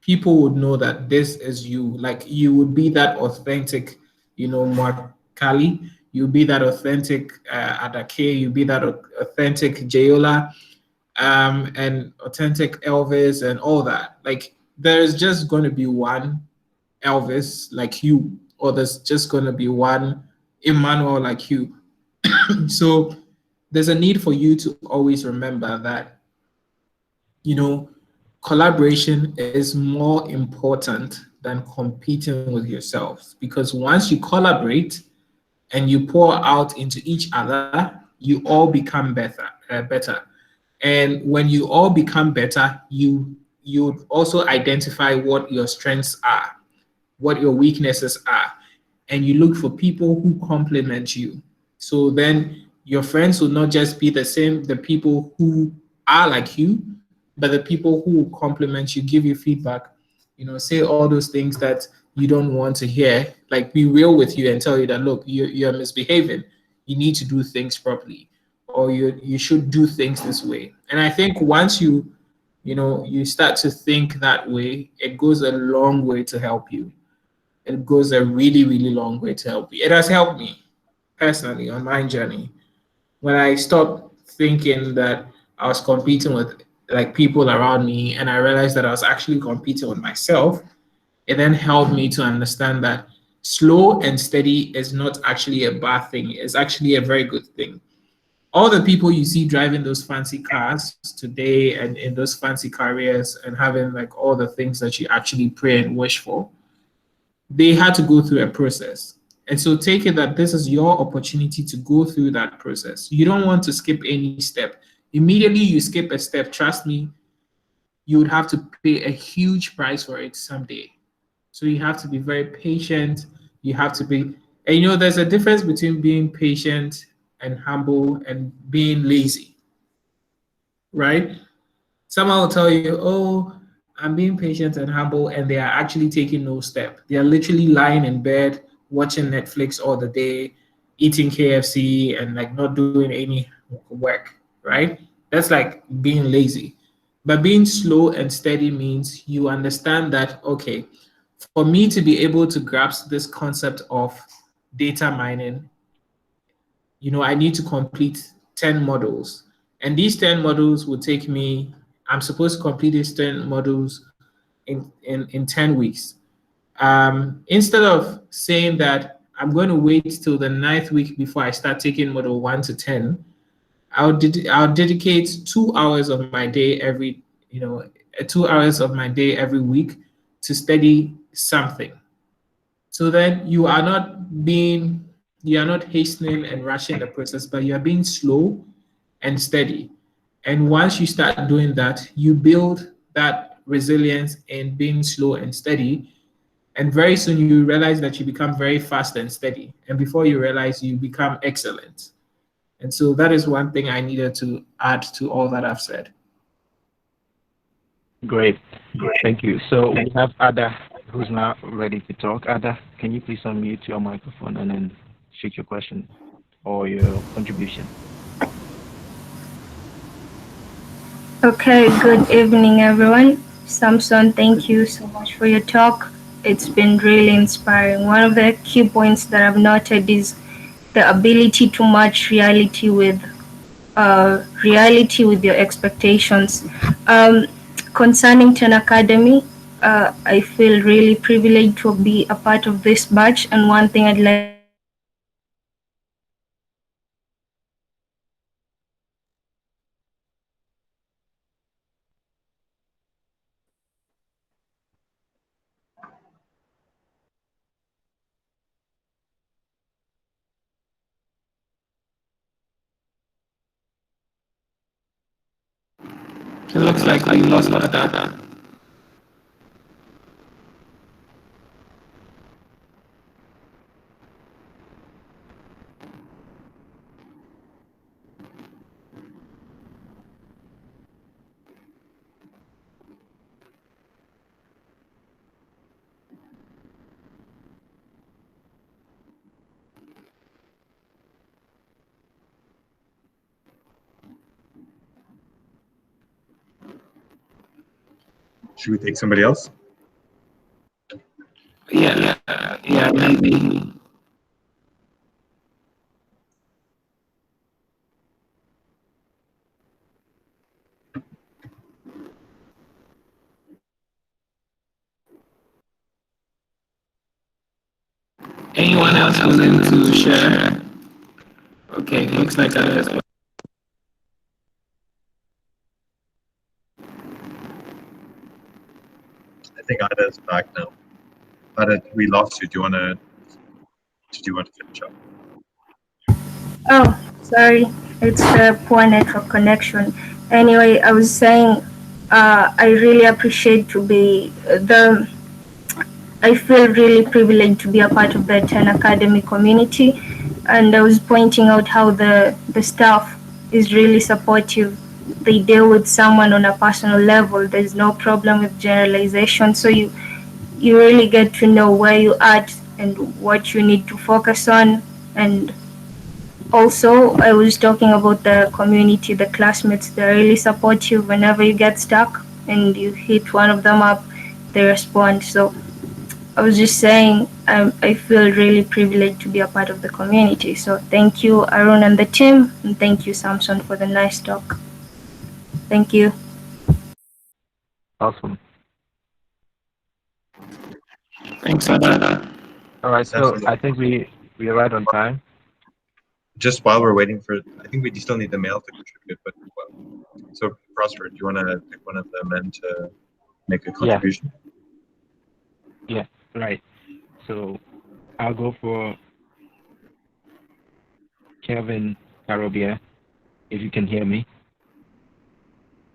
S2: people would know that this is you. Like you would be that authentic, you know, Mark Kali. You'll be that authentic Adake. You'll be that authentic Jayola, and authentic Elvis and all that. Like there's just going to be one Elvis like you, or there's just going to be one Emmanuel like you. So there's a need for you to always remember that, you know, collaboration is more important than competing with yourselves, because once you collaborate and you pour out into each other, you all become better. And when you all become better, you also identify what your strengths are, what your weaknesses are, and you look for people who complement you. So then your friends will not just be the people who are like you, but the people who will compliment you, give you feedback, you know, say all those things that you don't want to hear, like be real with you and tell you that, look, you're misbehaving. You need to do things properly, or you should do things this way. And I think once you know, you start to think that way, it goes a long way to help you. It goes a really, really long way to help you. It has helped me personally on my journey. When I stopped thinking that I was competing with like people around me, and I realized that I was actually competing with myself, it then helped me to understand that slow and steady is not actually a bad thing. It's actually a very good thing. All the people you see driving those fancy cars today and in those fancy careers and having like all the things that you actually pray and wish for, they had to go through a process. And so take it that this is your opportunity to go through that process. You don't want to skip any step. Immediately you skip a step, trust me, you would have to pay a huge price for it someday. So you have to be very patient. You have to be, and you know, there's a difference between being patient and humble and being lazy, right? Someone will tell you, oh, I'm being patient and humble, and they are actually taking no step. They are literally lying in bed, watching Netflix all the day, eating KFC, and like not doing any work, right? That's like being lazy. But being slow and steady means you understand that, okay, for me to be able to grasp this concept of data mining, you know, I need to complete 10 models. And these 10 models will take me, I'm supposed to complete these 10 models in 10 weeks. Instead of saying that I'm going to wait till the ninth week before I start taking model 1 to 10, I'll dedicate 2 hours of my day every, you know, 2 hours of my day every week to study something. So then you are not hastening and rushing the process, but you are being slow and steady. And once you start doing that, you build that resilience in being slow and steady. And very soon you realize that you become very fast and steady. And before you realize, you become excellent. And so that is one thing I needed to add to all that I've said.
S4: Great. Thank you. So we have Ada who's now ready to talk. Ada, can you please unmute your microphone and then shoot your question or your contribution?
S8: Okay, good evening, everyone. Sampson, thank you so much for your talk. It's been really inspiring. One of the key points that I've noted is the ability to match reality with your expectations. Concerning Ten Academy, I feel really privileged to be a part of this batch, and one thing I'd like
S2: It looks like we lost Ada.
S3: Should we take somebody else?
S2: Yeah, maybe. Anyone else willing to share? Okay, looks like I as well.
S3: I think Ada is back now. Ada, we lost you. Do you want to finish up?
S8: Oh, sorry, it's a poor network connection. Anyway, I was saying, I really appreciate to be I feel really privileged to be a part of the 10 Academy community, and I was pointing out how the staff is really supportive. They deal with someone on a personal level. There's no problem with generalization, so you really get to know where you at and what you need to focus on. And also, I was talking about the community, the classmates. They're really supportive. Whenever you get stuck and you hit one of them up, they respond. So I was just saying, I feel really privileged to be a part of the community. So thank you, Arun and the team, and thank you, Sampson, for the nice talk. Thank you.
S4: Awesome.
S2: Thanks, Ada.
S4: All right, so I think we are right on time.
S3: Just while we're waiting for, I think we still need the male to contribute. But so Prosper, do you want to pick one of the men to make a contribution?
S4: Yeah, right. So I'll go for Kevin Carobia, if you can hear me.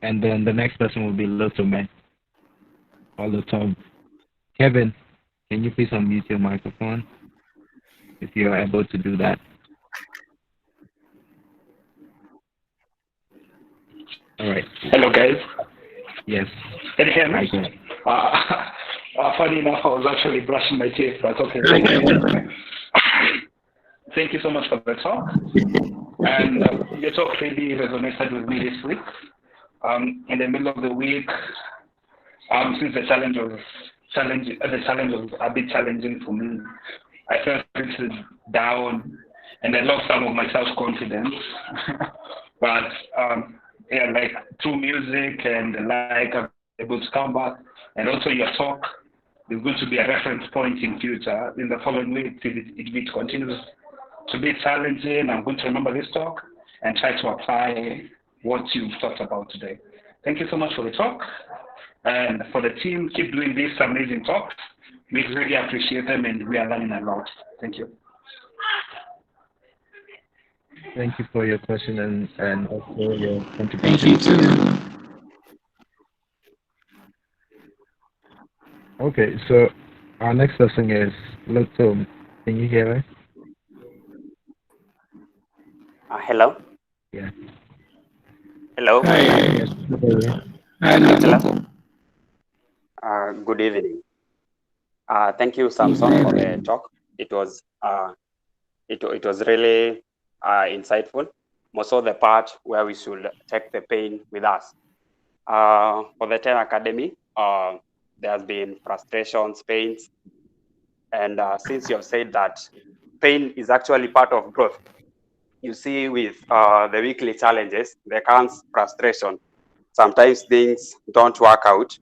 S4: And then the next person will be Little Man all the time. Kevin, can you please unmute your microphone if you're able to do that? All right.
S9: Hello, guys.
S4: Yes.
S9: Can you hear me? Funny enough, I was actually brushing my teeth, but okay. Thank you so much for the talk. And your talk really resonated with me this week. In the middle of the week, since the challenge was a bit challenging for me, I felt a little down and I lost some of my self-confidence. But yeah, like through music and like, I'm able to come back. And also your talk is going to be a reference point in future. In the following week, if it continues to be challenging, I'm going to remember this talk and try to apply what you've talked about today. Thank you so much for the talk. And for the team, keep doing these amazing talks. We really appreciate them and we are learning a lot. Thank you.
S4: Thank you for your question and also your contribution.
S2: Thank you too.
S4: Okay, so our next person is Little. Can you hear us?
S10: Hello.
S4: Yeah.
S10: Hello.
S2: Hi.
S4: Yes.
S2: Hi, Little.
S10: Good evening. Thank you, Sampson, for the talk. It was really insightful. Most of the part where we should take the pain with us. For the 10 Academy, there has been frustrations, pains, and since you have said that pain is actually part of growth, you see with the weekly challenges, there comes frustration. Sometimes things don't work out.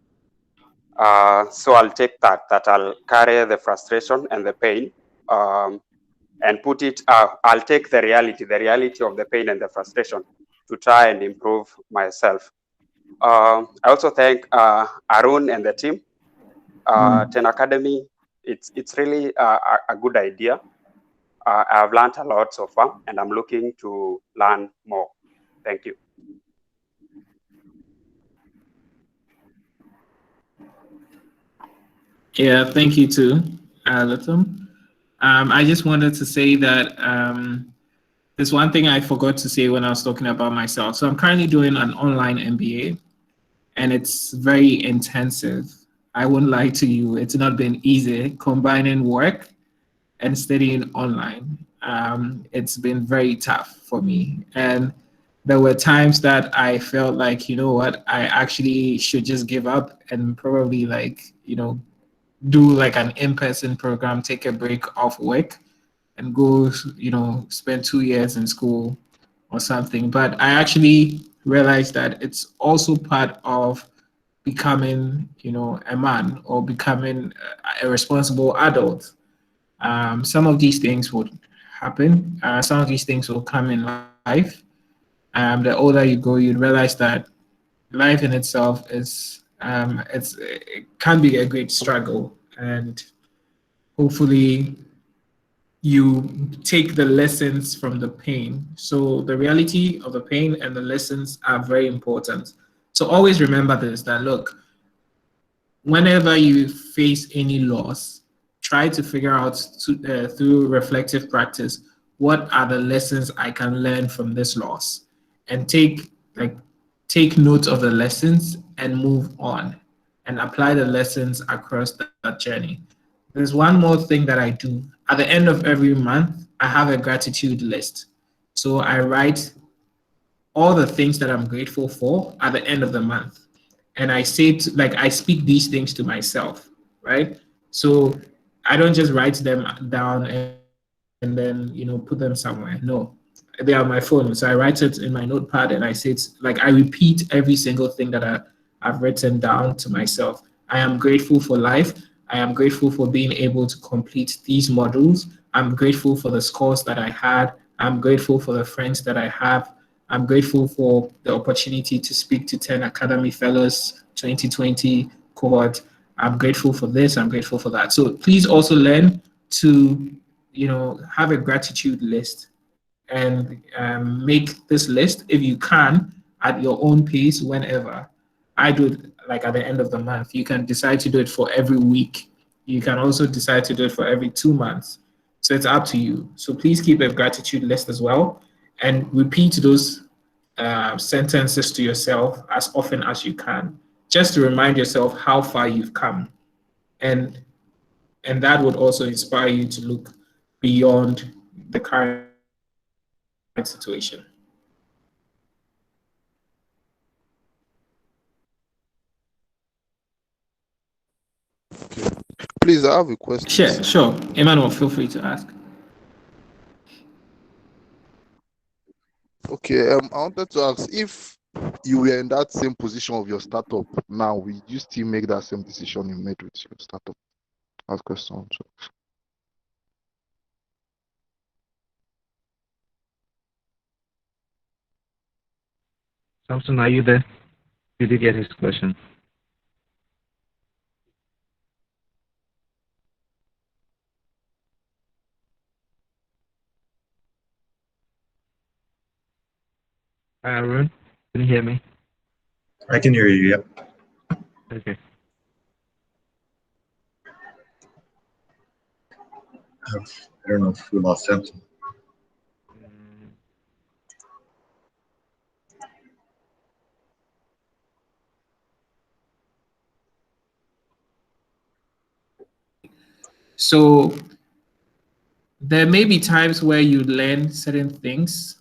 S10: So I'll take that I'll carry the frustration and the pain and put it, I'll take the reality of the pain and the frustration to try and improve myself. I also thank Arun and the team. 10 Academy, it's really a good idea. I've learned a lot so far, and I'm looking to learn more. Thank you.
S2: Yeah, thank you too, Little. I just wanted to say that there's one thing I forgot to say when I was talking about myself. So I'm currently doing an online MBA, and it's very intensive. I wouldn't lie to you. It's not been easy combining work and studying online. It's been very tough for me. And there were times that I felt like, you know what, I actually should just give up and probably like, do like an in-person program, take a break off work and go, spend 2 years in school or something. But I actually realized that it's also part of becoming, a man or becoming a responsible adult. Some of these things would happen. Some of these things will come in life. The older you go, you'd realize that life in itself is it can be a great struggle, and hopefully you take the lessons from the pain. So the reality of the pain and the lessons are very important. So always remember this, that look, whenever you face any loss, try to figure out through reflective practice, what are the lessons I can learn from this loss, and take note of the lessons and move on and apply the lessons across that journey. There's one more thing that I do. At the end of every month, I have a gratitude list. So I write all the things that I'm grateful for at the end of the month. And I say, I speak these things to myself, right? So I don't just write them down and then, put them somewhere. No, they are on my phone. So I write it in my notepad and I say it's like I repeat every single thing that I've written down to myself. I am grateful for life. I am grateful for being able to complete these modules. I'm grateful for the scores that I had. I'm grateful for the friends that I have. I'm grateful for the opportunity to speak to 10 Academy Fellows 2020 cohort. I'm grateful for this. I'm grateful for that. So please also learn to, have a gratitude list and make this list if you can at your own pace whenever. I do it like at the end of the month. You can decide to do it for every week. You can also decide to do it for every 2 months. So it's up to you. So please keep a gratitude list as well and repeat those sentences to yourself as often as you can, just to remind yourself how far you've come. And that would also inspire you to look beyond the current situation.
S11: Please, I have a question.
S2: Sure. Emmanuel, feel free to ask.
S11: Okay, I wanted to ask, if you were in that same position of your startup now, will you still make that same decision you made with your startup? That's question.
S4: Sampson, are you there? Did you get his question? Aaron, can you hear me?
S3: I can hear you, yep.
S4: Okay.
S3: I don't know if we lost Sampson.
S2: So there may be times where you learn certain things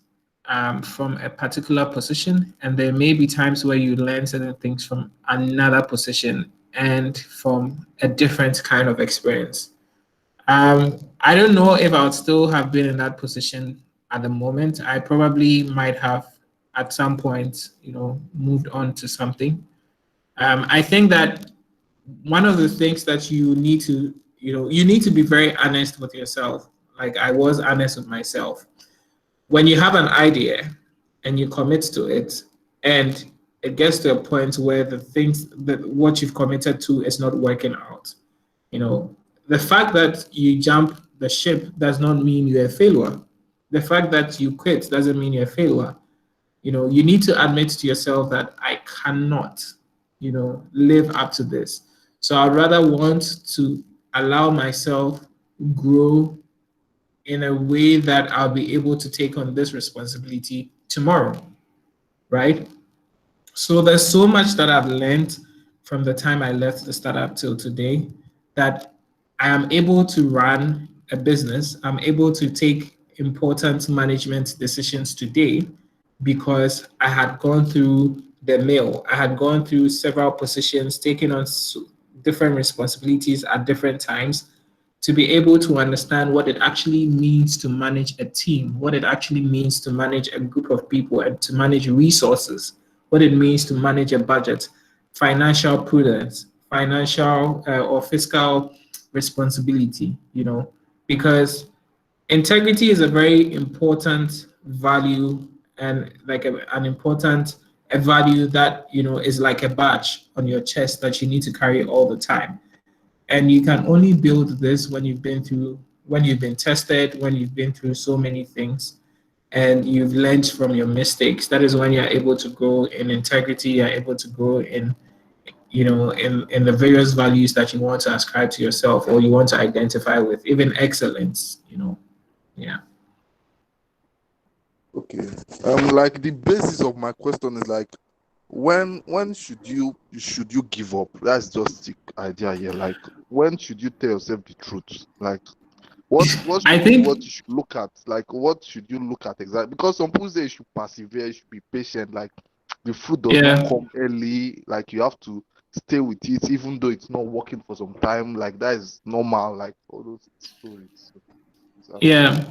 S2: from a particular position, and there may be times where you learn certain things from another position and from a different kind of experience. I don't know if I would still have been in that position at the moment. I probably might have at some point, moved on to something. I think that one of the things that you need to, you need to be very honest with yourself. Like I was honest with myself. When you have an idea and you commit to it, and it gets to a point where the things that what you've committed to is not working out, the fact that you jump the ship does not mean you're a failure. The fact that you quit doesn't mean you're a failure. You need to admit to yourself that I cannot, live up to this. So I'd rather want to allow myself grow in a way that I'll be able to take on this responsibility tomorrow, right? So there's so much that I've learned from the time I left the startup till today that I am able to run a business. I'm able to take important management decisions today because I had gone through the mill. I had gone through several positions, taking on different responsibilities at different times to be able to understand what it actually means to manage a team, what it actually means to manage a group of people and to manage resources, what it means to manage a budget, financial prudence, financial or fiscal responsibility, because integrity is a very important value and like an important a value that is like a badge on your chest that you need to carry all the time. And you can only build this when you've been tested, when you've been through so many things and you've learned from your mistakes. That is when you're able to grow in integrity, you're able to grow in in the various values that you want to ascribe to yourself or you want to identify with, even excellence. Yeah.
S11: Okay. Like the basis of my question is like, when should you give up? That's just the idea here. Like, when should you tell yourself the truth? Like, what
S2: I
S11: should be
S2: think
S11: what you should look at? Like, what should you look at exactly? Because some people say you should persevere, you should be patient. Like, the fruit does not
S2: yeah.
S11: come early. Like, you have to stay with it, even though it's not working for some time. Like, that is normal. Like, all those stories.
S2: Yeah.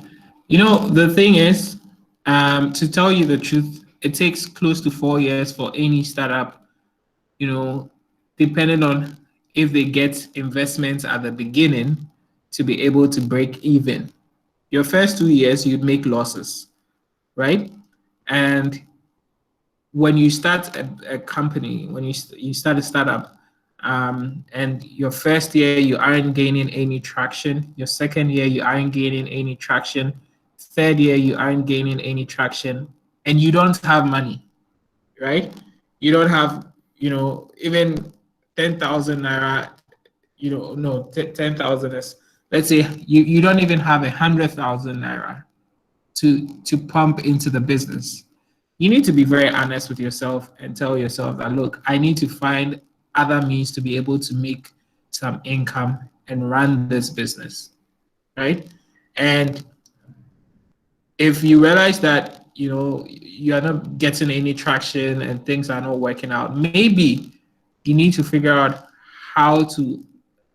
S2: The thing is, to tell you the truth, it takes close to 4 years for any startup, depending on if they get investments at the beginning to be able to break even. Your first 2 years, you'd make losses, right? And when you start a company, when you start a startup, and your first year you aren't gaining any traction, your second year you aren't gaining any traction, third year you aren't gaining any traction, and you don't have money, right? You don't have, even 10,000 naira, no, 10,000 is, let's say you don't even have 100,000 naira to pump into the business. You need to be very honest with yourself and tell yourself that, look, I need to find other means to be able to make some income and run this business, right? And if you realize that, you are not getting any traction and things are not working out, maybe you need to figure out how to,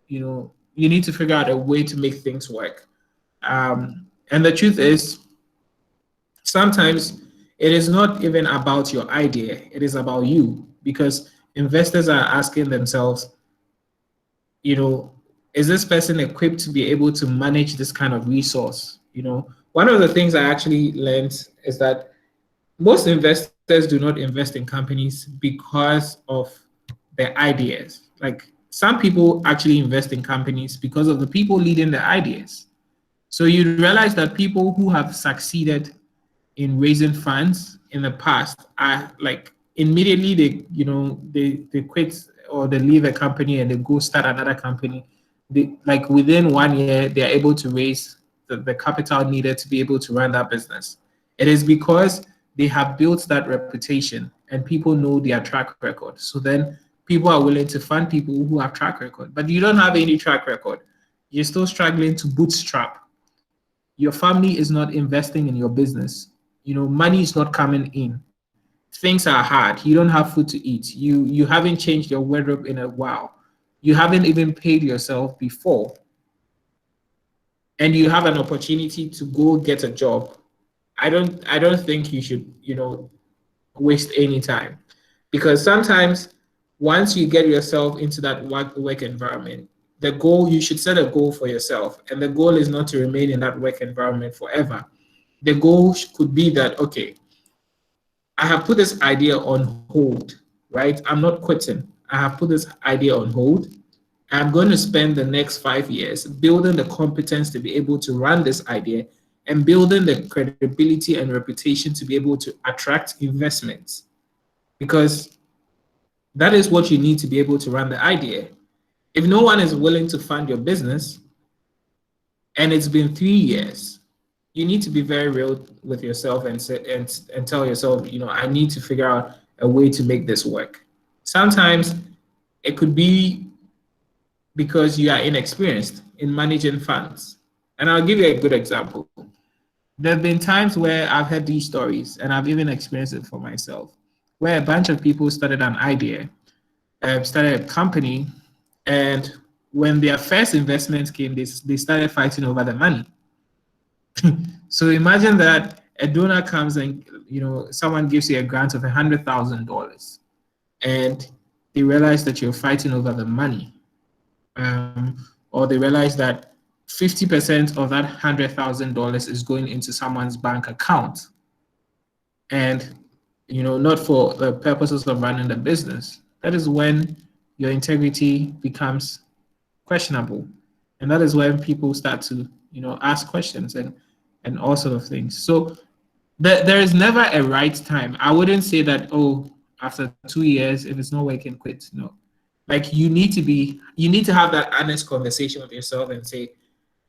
S2: you need to figure out a way to make things work. And the truth is, sometimes it is not even about your idea, it is about you, because investors are asking themselves, is this person equipped to be able to manage this kind of resource? One of the things I actually learned is that most investors do not invest in companies because of their ideas. Like, some people actually invest in companies because of the people leading the ideas. So you realize that people who have succeeded in raising funds in the past are like immediately they quit or they leave a company and they go start another company. Like within 1 year, they are able to raise the capital needed to be able to run that business. It is because they have built that reputation and people know their track record. So then people are willing to fund people who have track record. But you don't have any track record. You're still struggling to bootstrap. Your family is not investing in your business. Money is not coming in. Things are hard. You don't have food to eat. You haven't changed your wardrobe in a while. You haven't even paid yourself before. And you have an opportunity to go get a job. I don't think you should, waste any time. Because sometimes once you get yourself into that work environment, you should set a goal for yourself. And the goal is not to remain in that work environment forever. The goal could be that, okay, I have put this idea on hold, right? I'm not quitting. I have put this idea on hold. I'm going to spend the next 5 years building the competence to be able to run this idea and building the credibility and reputation to be able to attract investments. Because that is what you need to be able to run the idea. If no one is willing to fund your business and it's been 3 years, you need to be very real with yourself and tell yourself, I need to figure out a way to make this work. Sometimes it could be because you are inexperienced in managing funds. And I'll give you a good example. There have been times where I've heard these stories, and I've even experienced it for myself, where a bunch of people started an idea, started a company, and when their first investment came, they started fighting over the money. So imagine that a donor comes and someone gives you a grant of $100,000, and they realize that you're fighting over the money, or they realize that 50% of that $100,000 is going into someone's bank account, and not for the purposes of running the business. That is when your integrity becomes questionable, and that is when people start to ask questions and all sort of things. So there is never a right time. I wouldn't say that, oh, after 2 years, if it's not working, quit. No. Like you need to have that honest conversation with yourself and say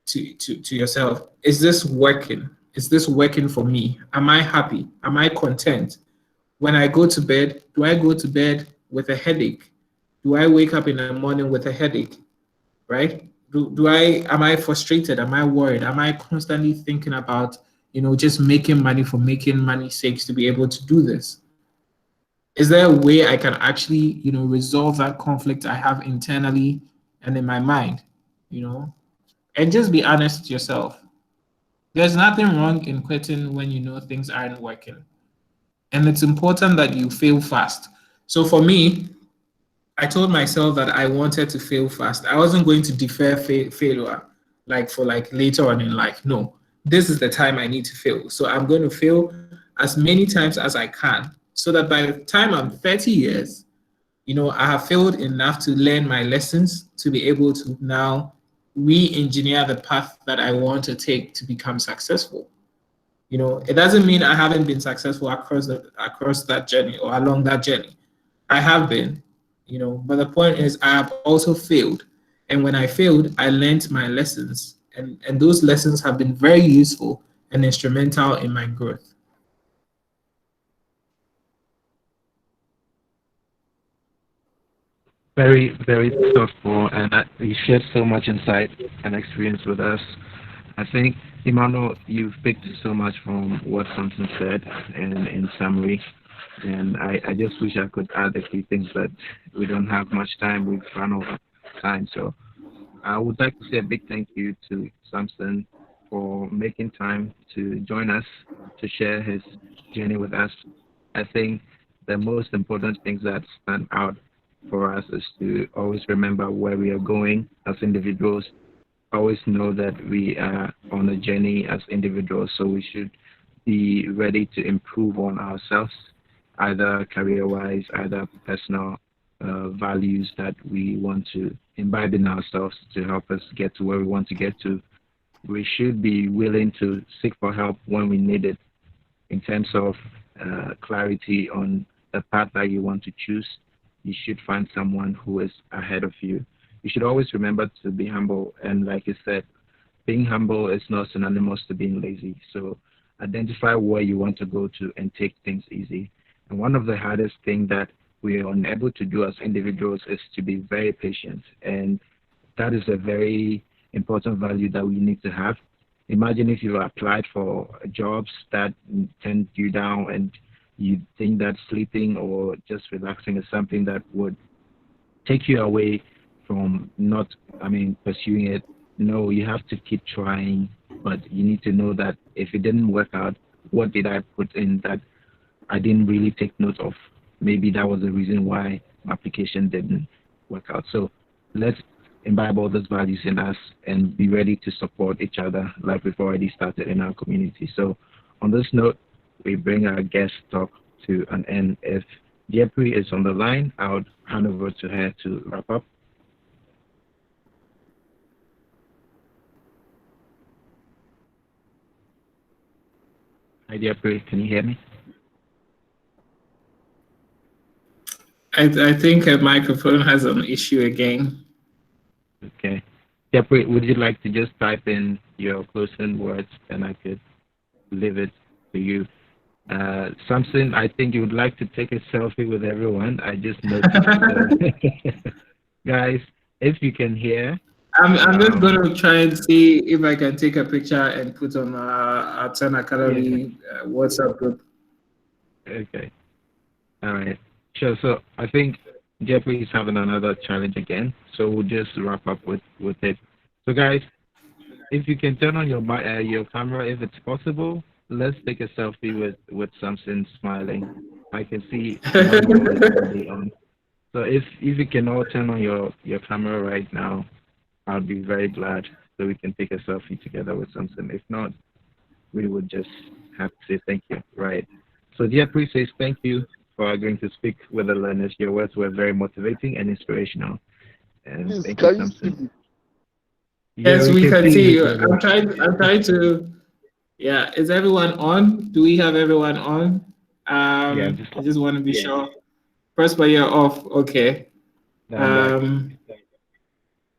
S2: to yourself, is this working? Is this working for me? Am I happy? Am I content? When I go to bed, do I go to bed with a headache? Do I wake up in the morning with a headache? Right? Am I frustrated? Am I worried? Am I constantly thinking about, just making money for making money's sake to be able to do this? Is there a way I can actually, resolve that conflict I have internally and in my mind, and just be honest with yourself. There's nothing wrong in quitting when you know things aren't working. And it's important that you fail fast. So for me, I told myself that I wanted to fail fast. I wasn't going to defer failure for later on in life. No, this is the time I need to fail. So I'm going to fail as many times as I can, so that by the time I'm 30 years, I have failed enough to learn my lessons to be able to now re-engineer the path that I want to take to become successful. It doesn't mean I haven't been successful across that journey or along that journey. I have been, but the point is I have also failed. And when I failed, I learned my lessons. And those lessons have been very useful and instrumental in my growth.
S4: Very, very thoughtful, and you shared so much insight and experience with us. I think, Emmanuel, you've picked so much from what Sampson said in summary, and I just wish I could add a few things, but we don't have much time. We've run over time, so I would like to say a big thank you to Sampson for making time to join us to share his journey with us. I think the most important things that stand out for us is to always remember where we are going as individuals. Always know that we are on a journey as individuals, so we should be ready to improve on ourselves, either career-wise, either personal values that we want to imbibe in ourselves to help us get to where we want to get to. We should be willing to seek for help when we need it in terms of clarity on the path that you want to choose. You should find someone who is ahead of you. You should always remember to be humble. And like you said, being humble is not synonymous to being lazy. So identify where you want to go to and take things easy. And one of the hardest things that we are unable to do as individuals is to be very patient. And that is a very important value that we need to have. Imagine if you applied for jobs that turned you down and you think that sleeping or just relaxing is something that would take you away from pursuing it. No, you have to keep trying, but you need to know that if it didn't work out, what did I put in that I didn't really take note of? Maybe that was the reason why my application didn't work out. So let's imbibe all those values in us and be ready to support each other like we've already started in our community. So on this note, we bring our guest talk to an end. If Diepri is on the line, I would hand over to her to wrap up. Hi, Diepri, can you hear me?
S2: I think a microphone has an issue again.
S4: Okay. Diepri, would you like to just type in your closing words and I could leave it to you? Sampson, I think you would like to take a selfie with everyone. I just noticed. Guys, if you can hear,
S2: I'm just going to try and see if I can take a picture and put on our 10 Academy WhatsApp group.
S4: Okay. All right. Sure. So I think Jeffrey is having another challenge again. So we'll just wrap up with it. So guys, if you can turn on your camera, if it's possible, let's take a selfie with Sampson smiling. I can see already on. So if you can all turn on your camera right now, I'll be very glad so we can take a selfie together with Sampson. If not, we would just have to say thank you. Right. So Jeffrey says thank you for agreeing to speak with the learners. Your words were very motivating and inspirational. And
S11: Please,
S4: thank you,
S11: can you
S4: Sampson.
S11: see?
S2: Yes, we can see you.
S4: together.
S2: I'm trying to. Yeah, is everyone on? Do we have everyone on?
S4: Yeah,
S2: I just want to be sure. First, but you're off. Okay.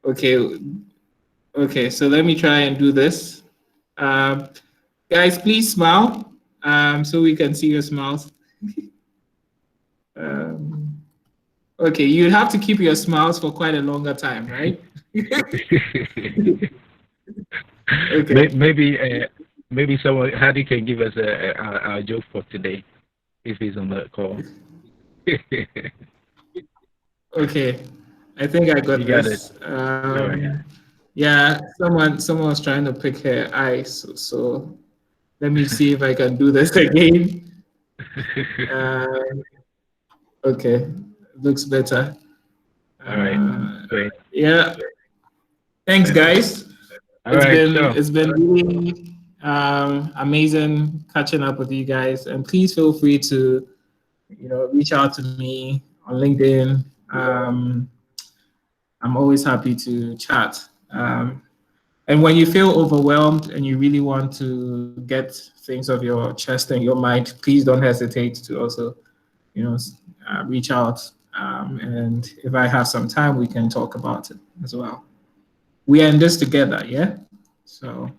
S2: Okay. Okay. So let me try and do this. Guys, please smile. So we can see your smiles. Okay, you'd have to keep your smiles for quite a longer time, right? Okay.
S4: Maybe someone Hadi can give us a joke for today if he's on the call.
S2: Okay, I think I got
S4: You got
S2: this.
S4: Right.
S2: Yeah, someone was trying to pick her eyes, so let me see if I can do this again. Okay, looks better.
S4: All right, great.
S2: Yeah, thanks, guys. It's been really amazing catching up with you guys, and please feel free to reach out to me on LinkedIn. I'm always happy to chat. And when you feel overwhelmed and you really want to get things off your chest and your mind, please don't hesitate to also, reach out. And if I have some time, we can talk about it as well. We are in this together, yeah? So